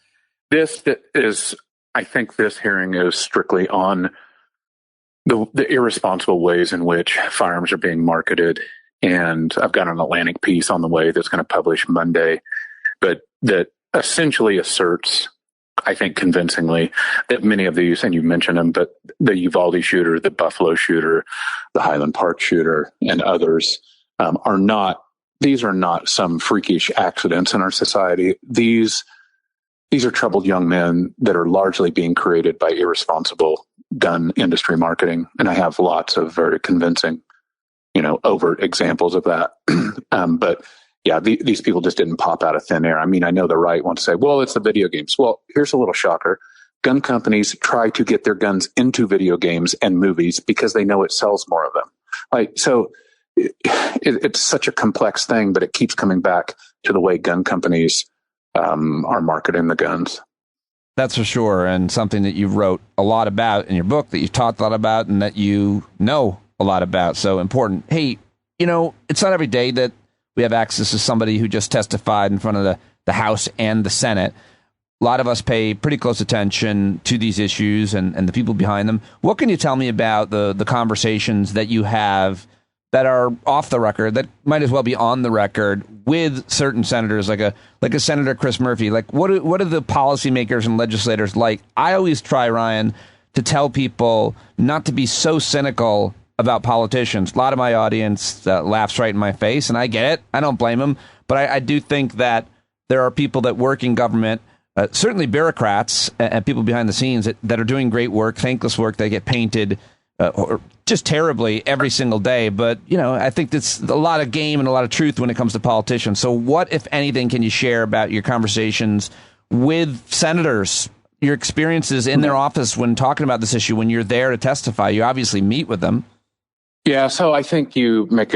I think this hearing is strictly on the irresponsible ways in which firearms are being marketed. And I've got an Atlantic piece on the way that's going to publish Monday, but that essentially asserts, I think convincingly, that many of these, and you mentioned them, but the Uvalde shooter, the Buffalo shooter, the Highland Park shooter, and others are not some freakish accidents in our society. These are troubled young men that are largely being created by irresponsible gun industry marketing. And I have lots of very convincing, overt examples of that. But yeah, these people just didn't pop out of thin air. I mean, I know the right wants to say, well, it's the video games. Well, here's a little shocker. Gun companies try to get their guns into video games and movies because they know it sells more of them. So it's such a complex thing, but it keeps coming back to the way gun companies are marketing the guns. That's for sure. And something that you wrote a lot about in your book, that you've talked a lot about, and that you know a lot about. So important. Hey, it's not every day that we have access to somebody who just testified in front of the House and the Senate. a lot of us pay pretty close attention to these issues and the people behind them. What can you tell me about the conversations that you have that are off the record, that might as well be on the record, with certain senators, like a Senator Chris Murphy? Like, what are the policymakers and legislators like? I always try, Ryan, to tell people not to be so cynical about politicians. A lot of my audience laughs right in my face, and I get it. I don't blame them. But I do think that there are people that work in government, certainly bureaucrats and people behind the scenes that are doing great work, thankless work. They get painted or just terribly every single day. But, I think it's a lot of game and a lot of truth when it comes to politicians. So what, if anything, can you share about your conversations with senators, your experiences in their office when talking about this issue, when you're there to testify? You obviously meet with them. Yeah, so I think you make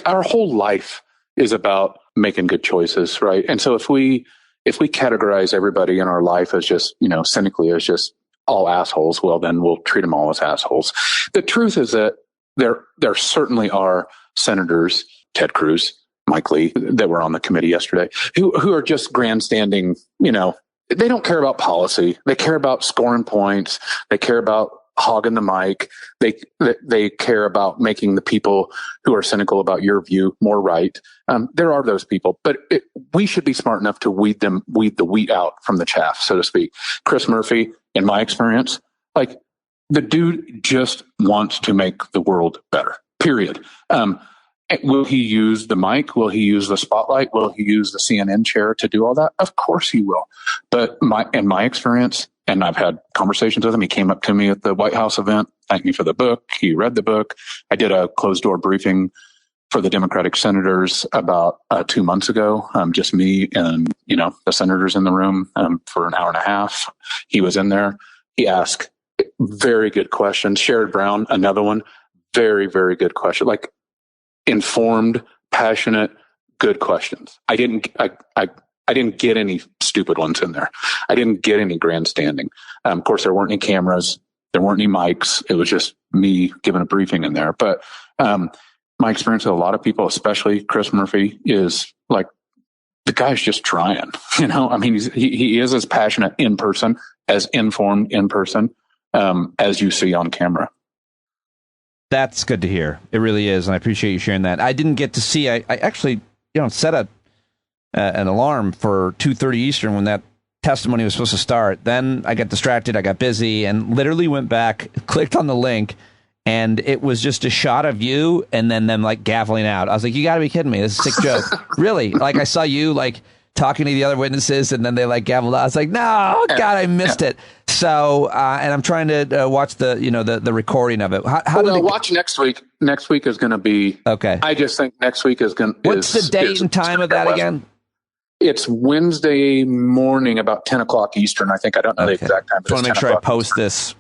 our whole life is about making good choices, right? And so if we categorize everybody in our life as just, cynically as just all assholes, well, then we'll treat them all as assholes. The truth is that there certainly are senators, Ted Cruz, Mike Lee, that were on the committee yesterday, who are just grandstanding. They don't care about policy. They care about scoring points. They care about hogging the mic. They care about making the people who are cynical about your view more right. There are those people, but we should be smart enough to weed the wheat out from the chaff, so to speak. Chris Murphy, in my experience, like, the dude just wants to make the world better, period. Will he use the mic? Will he use the spotlight? Will he use the CNN chair to do all that? Of course he will. But in my experience, and I've had conversations with him, he came up to me at the White House event, thanked me for the book. He read the book. I did a closed door briefing for the Democratic senators about 2 months ago, just me and, the senators in the room for an hour and a half. He was in there. He asked very good questions. Sherrod Brown, another one, very, very good question. Like, informed, passionate, good questions. I didn't get any stupid ones in there. I didn't get any grandstanding. Of course, there weren't any cameras. There weren't any mics. It was just me giving a briefing in there. But my experience with a lot of people, especially Chris Murphy, is like, the guy's just trying. He is as passionate in person, as informed in person, as you see on camera. That's good to hear. It really is, and I appreciate you sharing that. I didn't get to see. I actually, set an alarm for 2:30 Eastern when that testimony was supposed to start. Then I got distracted. I got busy, and literally went back, clicked on the link, and it was just a shot of you and then them like gaveling out. I was like, "You got to be kidding me! This is a sick joke." Really? Like, I saw you like talking to the other witnesses, and then they like gavelled out. I was like, "No, God, I missed it." So, and I'm trying to watch the recording of it. How did watch next week? Next week is going to be okay. I just think next week is going. What's the date and time of that again? It's Wednesday morning, about 10 o'clock Eastern. I think. I don't know the exact time. I want to make sure I post this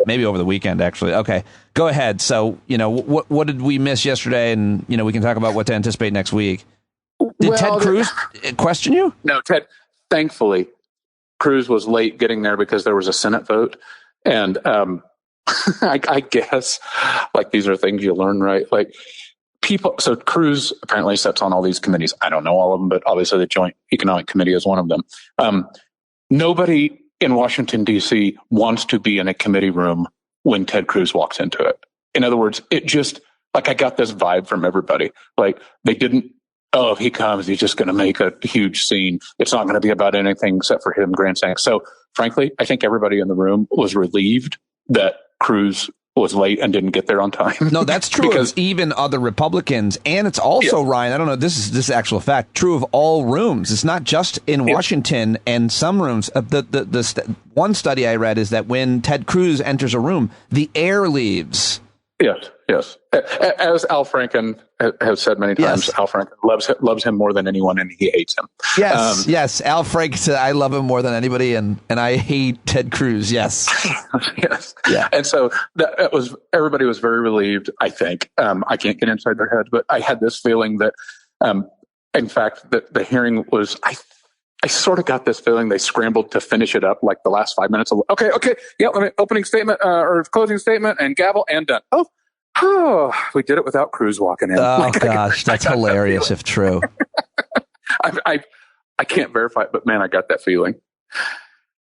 maybe over the weekend. Actually, okay. Go ahead. So, what did we miss yesterday, and we can talk about what to anticipate next week. Did Ted Cruz question you? No, Ted. Thankfully, Cruz was late getting there because there was a Senate vote, and I guess like these are things you learn, right? Like people. So Cruz apparently sits on all these committees. I don't know all of them, but obviously the Joint Economic Committee is one of them. Nobody in Washington D.C. wants to be in a committee room when Ted Cruz walks into it. In other words, it just like I got this vibe from everybody. Like they didn't. Oh, if he comes, he's just going to make a huge scene. It's not going to be about anything except for him grandstanding. So, frankly, I think everybody in the room was relieved that Cruz was late and didn't get there on time. No, that's true because of even other Republicans. And it's also, Ryan, I don't know, this is actual fact, true of all rooms. It's not just in Washington and some rooms. One study I read is that when Ted Cruz enters a room, the air leaves. Yes. As Al Franken has said many times, Al Franken loves him more than anyone, and he hates him. Yes. Al Franken said, "I love him more than anybody, and I hate Ted Cruz." Yes. Yes. Yeah. And so that was everybody was very relieved. I think I can't get inside their heads, but I had this feeling that, in fact, the hearing was. I sort of got this feeling they scrambled to finish it up like the last 5 minutes. Okay. Yeah, let me opening statement or closing statement and gavel and done. Oh, we did it without Cruz walking in. Oh, gosh, that's hilarious if true. I can't verify it, but man, I got that feeling.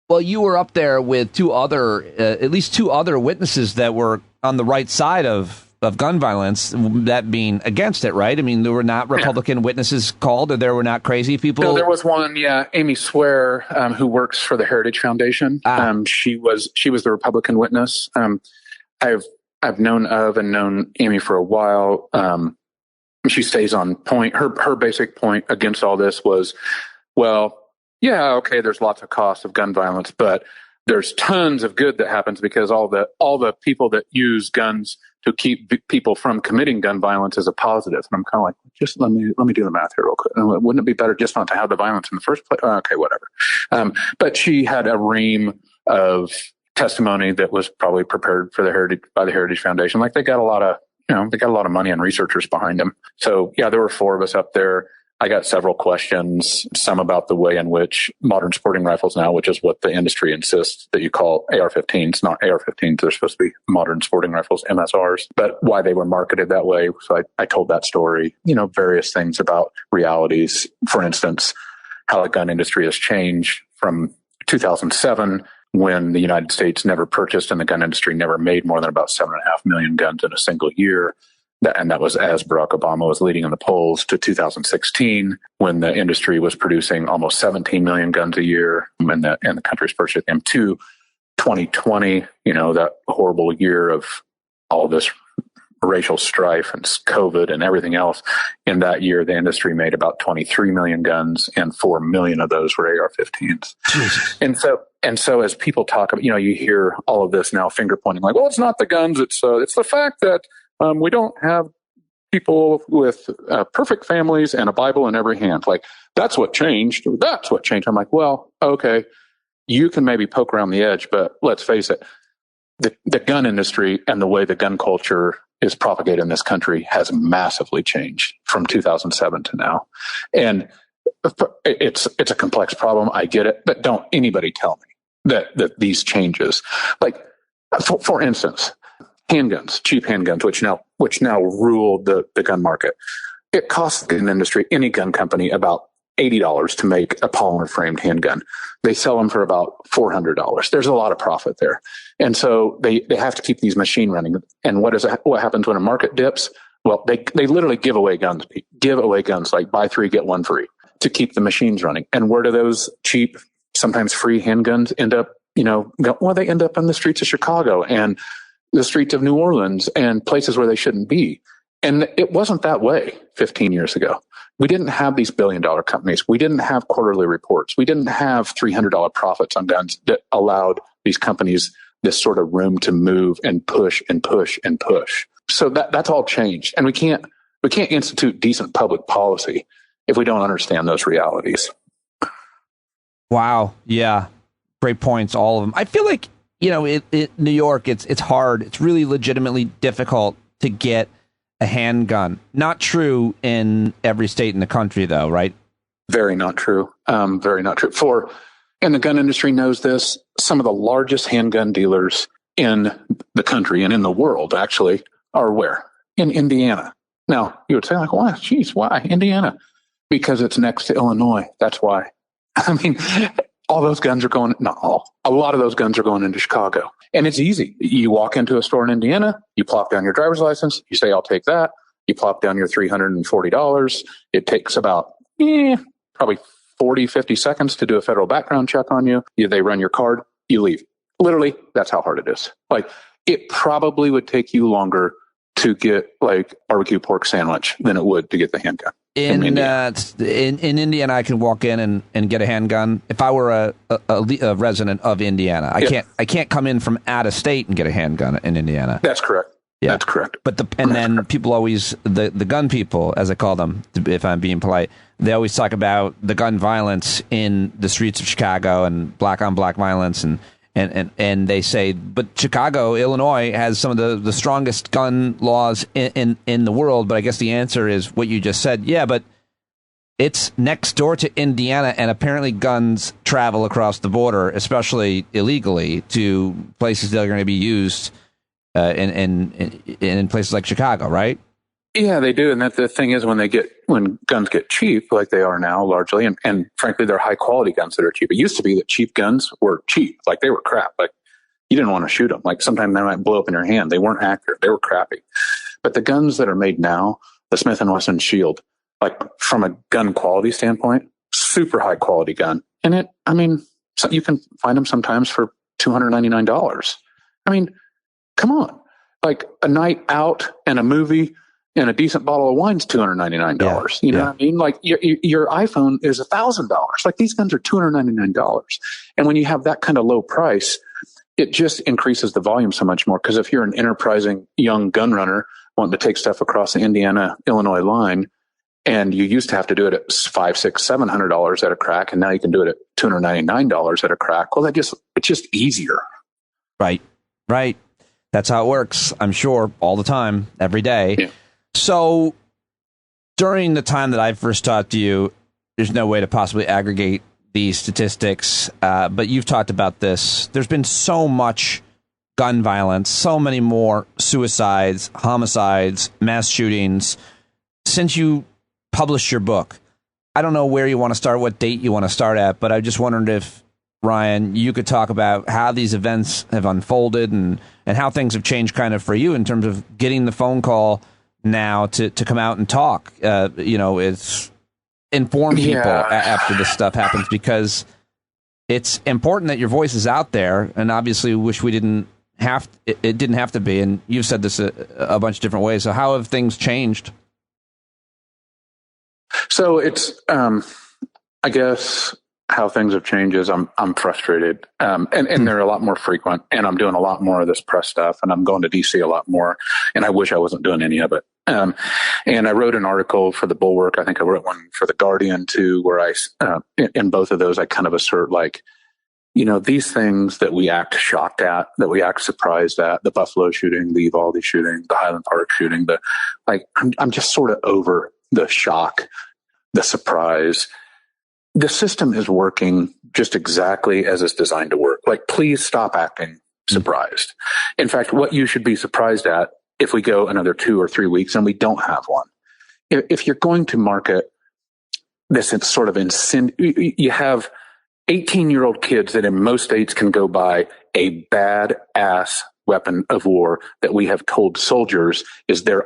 Well, you were up there with at least two other witnesses that were on the right side of gun violence, that being against it, right? I mean, there were not Republican witnesses called, or there were not crazy people? No, there was one, Amy Swear, who works for the Heritage Foundation. She was the Republican witness. I've known Amy for a while. She stays on point. Her basic point against all this was, well, yeah, okay, there's lots of costs of gun violence, but there's tons of good that happens because all the people that use guns to keep people from committing gun violence is a positive. And I'm kind of like, just let me do the math here real quick. Wouldn't it be better just not to have the violence in the first place? Okay, whatever. But she had a ream of testimony that was probably prepared by the Heritage Foundation. Like they got a lot of money and researchers behind them. So yeah, there were four of us up there. I got several questions, some about the way in which modern sporting rifles now, which is what the industry insists that you call AR-15s, not AR-15s. They're supposed to be modern sporting rifles, MSRs, but why they were marketed that way. So I told that story, various things about realities. For instance, how the gun industry has changed from 2007, when the United States never purchased and the gun industry never made more than about 7.5 million guns in a single year. And that was as Barack Obama was leading in the polls, to 2016, when the industry was producing almost 17 million guns a year, and the country's purchasing them, to 2020, that horrible year of all this racial strife and COVID and everything else. In that year, the industry made about 23 million guns, and 4 million of those were AR-15s. Jesus. And so as people talk about, you hear all of this now finger pointing, like, well, it's not the guns, it's the fact that we don't have people with perfect families and a Bible in every hand. Like, that's what changed. That's what changed. I'm like, well, okay, you can maybe poke around the edge, but let's face it, the gun industry and the way the gun culture is propagated in this country has massively changed from 2007 to now. And it's a complex problem. I get it, but don't anybody tell me that these changes, like, for instance, handguns, cheap handguns, which now rule the gun market. It costs the gun industry, any gun company, about $80 to make a polymer framed handgun. They sell them for about $400. There's a lot of profit there. And so they have to keep these machine running. And what happens when a market dips? Well, they literally give away guns like buy 3, get 1 free to keep the machines running. And where do those cheap, sometimes free handguns end up, well, they end up on the streets of Chicago and the streets of New Orleans and places where they shouldn't be. And it wasn't that way 15 years ago. We didn't have these billion-dollar companies. We didn't have quarterly reports. We didn't have $300 profits on guns that allowed these companies this sort of room to move and push and push and push. So that's all changed. And we can't institute decent public policy if we don't understand those realities. Wow. Yeah. Great points, all of them. I feel like, New York, it's hard. It's really legitimately difficult to get a handgun. Not true in every state in the country, though, right? Very not true. Very not true. And the gun industry knows this. Some of the largest handgun dealers in the country and in the world, actually, are where? In Indiana. Now, you would say, like, why? Geez, why Indiana? Because it's next to Illinois. That's why. I mean, all those guns are going, not all, a lot of those guns are going into Chicago. And it's easy. You walk into a store in Indiana, you plop down your driver's license, you say, I'll take that. You plop down your $340. It takes about probably 40, 50 seconds to do a federal background check on you. They run your card, you leave. Literally, that's how hard it is. Like, it probably would take you longer to get like barbecue pork sandwich than it would to get the handgun. In Indiana, I can walk in and get a handgun. If I were a resident of Indiana, I can't come in from out of state and get a handgun in Indiana. That's correct. Yeah. That's correct. But people always, the gun people, as I call them, if I'm being polite, they always talk about the gun violence in the streets of Chicago and black on black violence, and they say, but Chicago, Illinois has some of the strongest gun laws in the world. But I guess the answer is what you just said. Yeah, but it's next door to Indiana, and apparently guns travel across the border, especially illegally, to places that are going to be used in places like Chicago, right? Yeah, they do. And that the thing is, when guns get cheap, like they are now largely, and frankly, they're high quality guns that are cheap. It used to be that cheap guns were cheap. Like they were crap. Like you didn't want to shoot them. Like sometimes they might blow up in your hand. They weren't accurate. They were crappy. But the guns that are made now, the Smith & Wesson Shield, like from a gun quality standpoint, super high quality gun. And so you can find them sometimes for $299. I mean, come on. Like a night out and a movie and a decent bottle of wine's $299. Yeah. You know what I mean? Like your iPhone is $1,000. Like these guns are $299. And when you have that kind of low price, it just increases the volume so much more. Because if you're an enterprising young gun runner wanting to take stuff across the Indiana-Illinois line, and you used to have to do it at $500, $600, $700 at a crack, and now you can do it at $299 at a crack. Well, it's just easier. Right. That's how it works, I'm sure, all the time, every day. Yeah. So during the time that I first talked to you, there's no way to possibly aggregate these statistics, but you've talked about this. There's been so much gun violence, so many more suicides, homicides, mass shootings since you published your book. I don't know where you want to start, what date you want to start at, but I just wondered if, Ryan, you could talk about how these events have unfolded and how things have changed kind of for you in terms of getting the phone call now to come out and talk. It's inform people after this stuff happens, because it's important that your voice is out there, and obviously wish we didn't have it didn't have to be. And you've said this a bunch of different ways. So how have things changed? So it's, I guess how things have changed is I'm frustrated. And they're a lot more frequent, and I'm doing a lot more of this press stuff, and I'm going to DC a lot more, and I wish I wasn't doing any of it. And I wrote an article for the Bulwark. I think I wrote one for the Guardian too, where I, in both of those, I kind of assert like, these things that we act shocked at, that we act surprised at, the Buffalo shooting, the Uvalde shooting, the Highland Park shooting, I'm just sort of over the shock, the surprise. The system is working just exactly as it's designed to work. Like, please stop acting surprised. In fact, what you should be surprised at if we go another 2 or 3 weeks and we don't have one. If you're going to market this sort of you have 18-year-old kids that in most states can go buy a badass weapon of war that we have told soldiers is their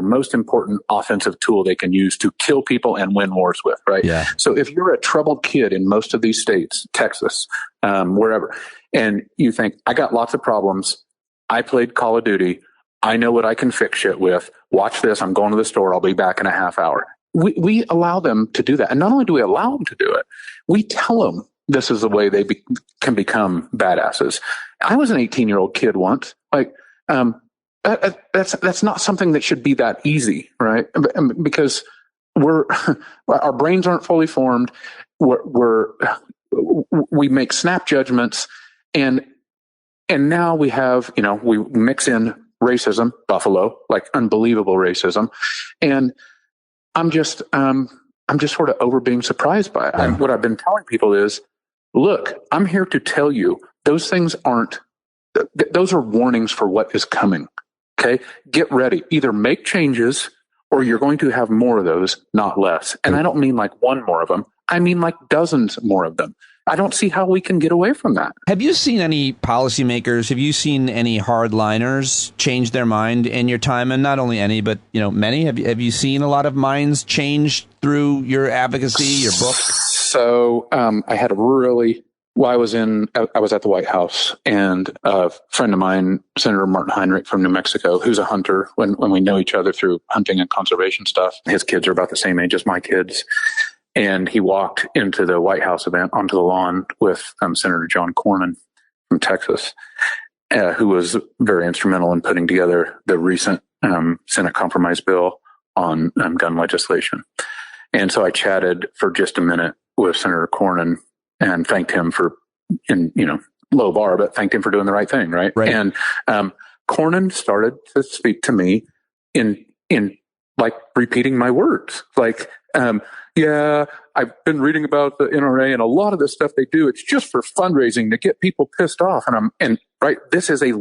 most important offensive tool they can use to kill people and win wars with, right? Yeah. So if you're a troubled kid in most of these states, Texas, wherever, and you think, I got lots of problems, I played Call of Duty, I know what I can fix shit with, watch this, I'm going to the store, I'll be back in a half hour. We allow them to do that. And not only do we allow them to do it, we tell them this is the way they can become badasses. I was an 18-year-old kid once. Like, that's not something that should be that easy, right? Because our brains aren't fully formed. We make snap judgments, and now we have, we mix in racism, Buffalo, like unbelievable racism, and I'm just sort of over being surprised by it. Yeah. What I've been telling people is, look, I'm here to tell you those things those are warnings for what is coming. Okay. Get ready. Either make changes or you're going to have more of those, not less. And I don't mean like one more of them. I mean like dozens more of them. I don't see how we can get away from that. Have you seen any policymakers, have you seen any hardliners change their mind in your time? And not only any, but many. Have you seen a lot of minds change through your advocacy, your book? So I had I was at the White House, and a friend of mine, Senator Martin Heinrich from New Mexico, who's a hunter, when we know each other through hunting and conservation stuff, his kids are about the same age as my kids. And he walked into the White House event onto the lawn with Senator John Cornyn from Texas, who was very instrumental in putting together the recent Senate compromise bill on gun legislation. And so I chatted for just a minute with Senator Cornyn and thanked him for, low bar, but thanked him for doing the right thing, right? Right. And Cornyn started to speak to me in like repeating my words, like, Yeah, I've been reading about the NRA, and a lot of the stuff they do, it's just for fundraising to get people pissed off. And right, this is a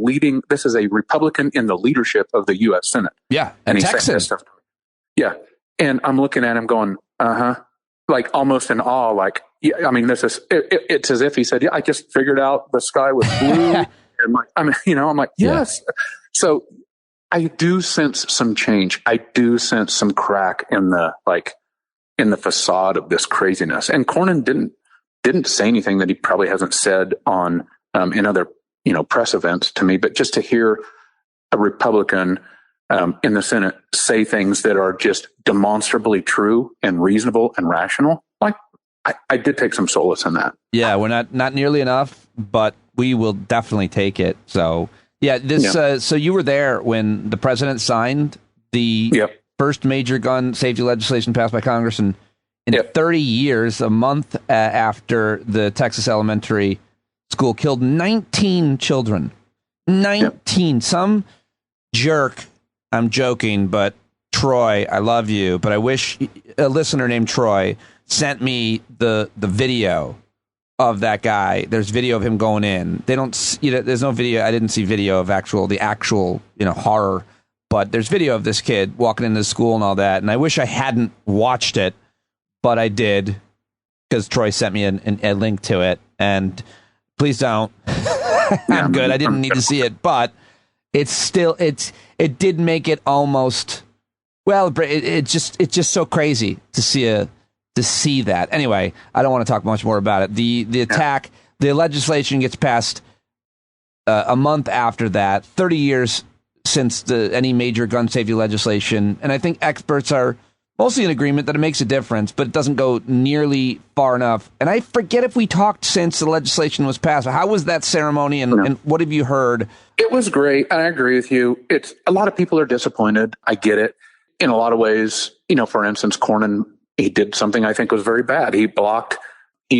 Republican in the leadership of the U.S. Senate. Yeah, and he's saying this stuff. Yeah, and I'm looking at him going, like almost in awe, like, yeah, I mean, it's as if he said, yeah, I just figured out the sky was blue. And I'm like, yes. Yeah. So I do sense some change. I do sense some crack in the facade of this craziness. And Cornyn didn't say anything that he probably hasn't said on in other press events to me. But just to hear a Republican in the Senate say things that are just demonstrably true and reasonable and rational, like I did take some solace in that. Yeah, we're not nearly enough, but we will definitely take it. So yeah, so you were there when the president signed the first major gun safety legislation passed by Congress in 30 years, a month after the Texas elementary school killed 19 children. 19. Yep. Some jerk, I'm joking, but Troy, I love you, but I wish a listener named Troy sent me the video of that guy. There's video of him going in. They don't, there's no video. I didn't see video of the actual, horror, but there's video of this kid walking into school and all that. And I wish I hadn't watched it, but I did because Troy sent me a link to it. And please don't. I'm good. I didn't need to see it, but it's still, it did make it almost, well, it's just so crazy to see that. Anyway, I don't want to talk much more about it. The attack, the legislation gets passed a month after that, 30 years since any major gun safety legislation. And I think experts are mostly in agreement that it makes a difference, but it doesn't go nearly far enough. And I forget if we talked since the legislation was passed. How was that ceremony and what have you heard? It was great. I agree with you. It's a lot of people are disappointed. I get it. In a lot of ways, for instance, Cornyn, he did something I think was very bad. He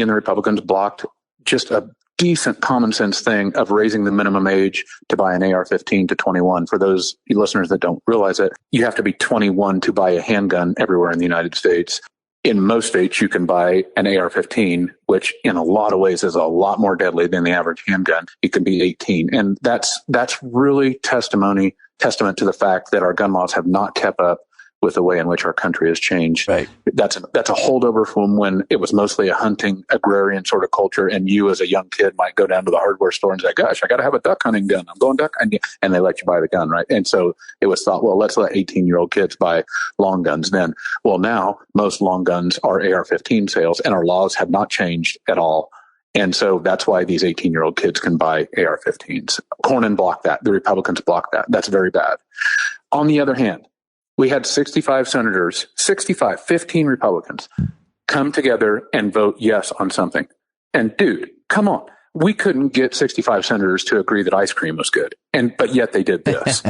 and the Republicans blocked just a decent common sense thing of raising the minimum age to buy an AR-15 to 21. For those listeners that don't realize it, you have to be 21 to buy a handgun everywhere in the United States. In most states, you can buy an AR-15, which in a lot of ways is a lot more deadly than the average handgun. You can be 18. And that's really testament to the fact that our gun laws have not kept up with the way in which our country has changed. Right. That's a holdover from when it was mostly a hunting agrarian sort of culture. And you as a young kid might go down to the hardware store and say, gosh, I got to have a duck hunting gun. I'm going duck hunting. And they let you buy the gun. Right. And so it was thought, well, let's let 18-year-old kids buy long guns then. Well, now most long guns are AR-15 sales and our laws have not changed at all. And so that's why these 18-year-old kids can buy AR-15s. Cornyn blocked that. The Republicans blocked that. That's very bad. On the other hand, we had 65 senators, 15 Republicans come together and vote yes on something. And dude, come on. We couldn't get 65 senators to agree that ice cream was good. But yet they did this.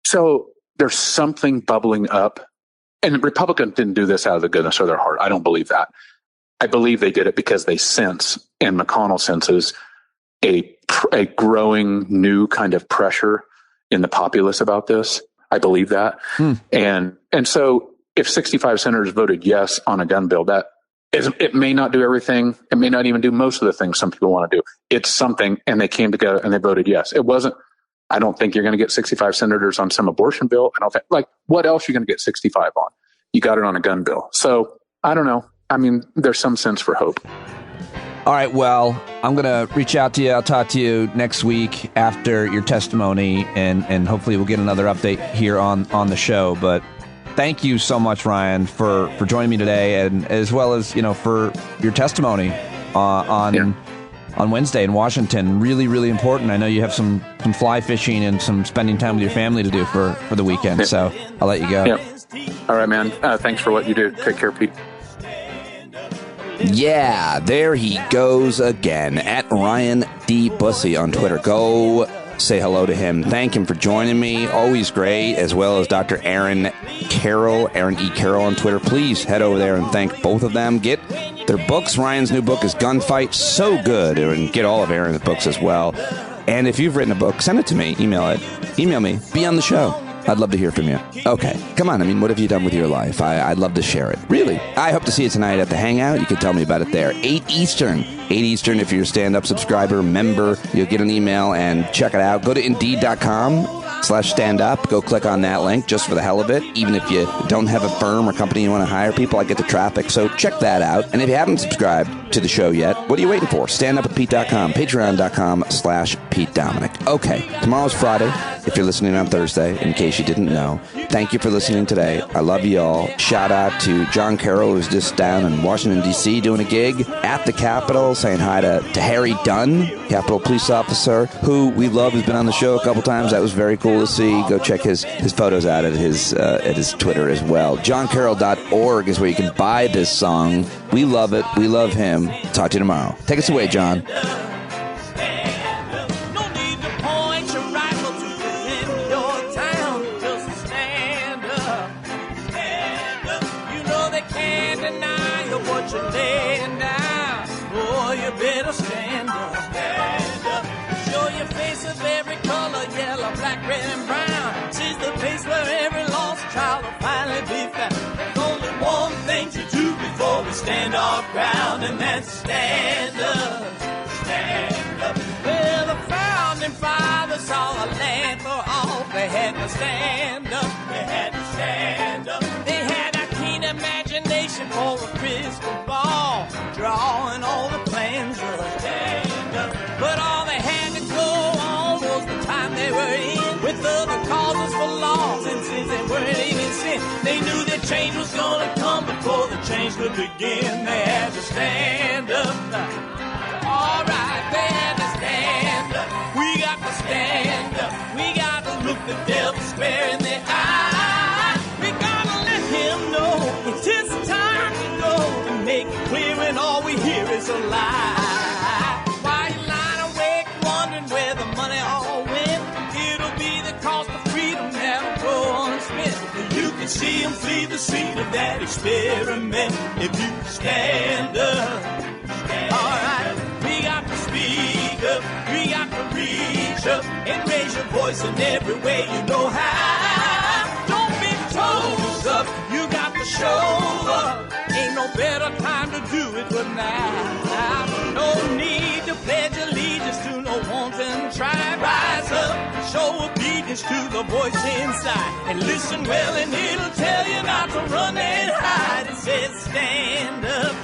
So there's something bubbling up. And the Republicans didn't do this out of the goodness of their heart. I don't believe that. I believe they did it because they sense, and McConnell senses, a growing new kind of pressure in the populace about this. I believe that. And so if 65 senators voted yes on a gun bill, it may not do everything. It may not even do most of the things some people want to do. It's something. And they came together and they voted yes. It wasn't, I don't think you're going to get 65 senators on some abortion bill. I don't think, what else are you going to get 65 on? You got it on a gun bill. So I don't know. I mean, there's some sense for hope. All right, well, I'm going to reach out to you. I'll talk to you next week after your testimony, and hopefully we'll get another update here on the show. But thank you so much, Ryan, for joining me today, and as well as, for your testimony on Wednesday in Washington. Really, really important. I know you have some fly fishing and some spending time with your family to do for the weekend, so I'll let you go. Yeah. All right, man. Thanks for what you do. Take care, Pete. Yeah, there he goes again, at Ryan D. Busse on Twitter. Go say hello to him. Thank him for joining me. Always great, as well as Dr. Aaron Carroll, Aaron E. Carroll on Twitter. Please head over there and thank both of them. Get their books. Ryan's new book is Gunfight. So good. And get all of Aaron's books as well. And if you've written a book, send it to me. Email me. Be on the show. I'd love to hear from you. Okay, come on. I mean, what have you done with your life? I'd love to share it. Really. I hope to see you tonight at the Hangout. You can tell me about it there. 8 Eastern. 8 Eastern, if you're a stand-up subscriber, member, you'll get an email and check it out. Go to Indeed.com/stand-up. Go click on that link just for the hell of it. Even if you don't have a firm or company you want to hire people, I get the traffic, so check that out. And if you haven't subscribed to the show yet, what are you waiting for? StandUpWithPete.com, Patreon.com/Pete Dominic. Okay, tomorrow's Friday, if you're listening on Thursday, in case you didn't know. Thank you for listening today. I love you all. Shout out to John Carroll, who's just down in Washington, D.C. doing a gig at the Capitol, saying hi to Harry Dunn, Capitol Police Officer, who we love, has been on the show a couple times. That was very cool to see. Go check his photos out at his Twitter as well. JohnCarroll.org is where you can buy this song. We love it. We love him. Talk to you tomorrow. Take us away, John. Stand up, stand up. Show your face of every color, yellow, black, red, and brown. She's the place where every lost child will finally be found. There's only one thing to do before we stand our ground, and that's stand up, stand up. Well, the founding fathers saw a land for all. They had to stand up, they had to stand up. They had a keen imagination for a crystal ball, drawing all the plans of stand up. But all they had to go on was the time they were in, with other causes for loss, and since they weren't in sin, they knew that change was gonna come before the change could begin. They had to stand up. All right, they had to stand up. We got to stand up. We got to look the devil square in the eye. We gotta let him know it's his time to go, and make it clear when all we hear is a lie. Why you lying awake wondering where the money all went? It'll be the cost of freedom that'll go unspent. You can see him flee the scene of that experiment if you stand up. Alright, we got to speak up, we got to reach up, and raise your voice in every way you know how. Don't be toes up, you got to show up. Ain't no better time to do it but now. No need to pledge allegiance to no wanton tribe. Rise up, show obedience to the voice inside, and listen well and it'll tell you not to run and hide. It says stand up.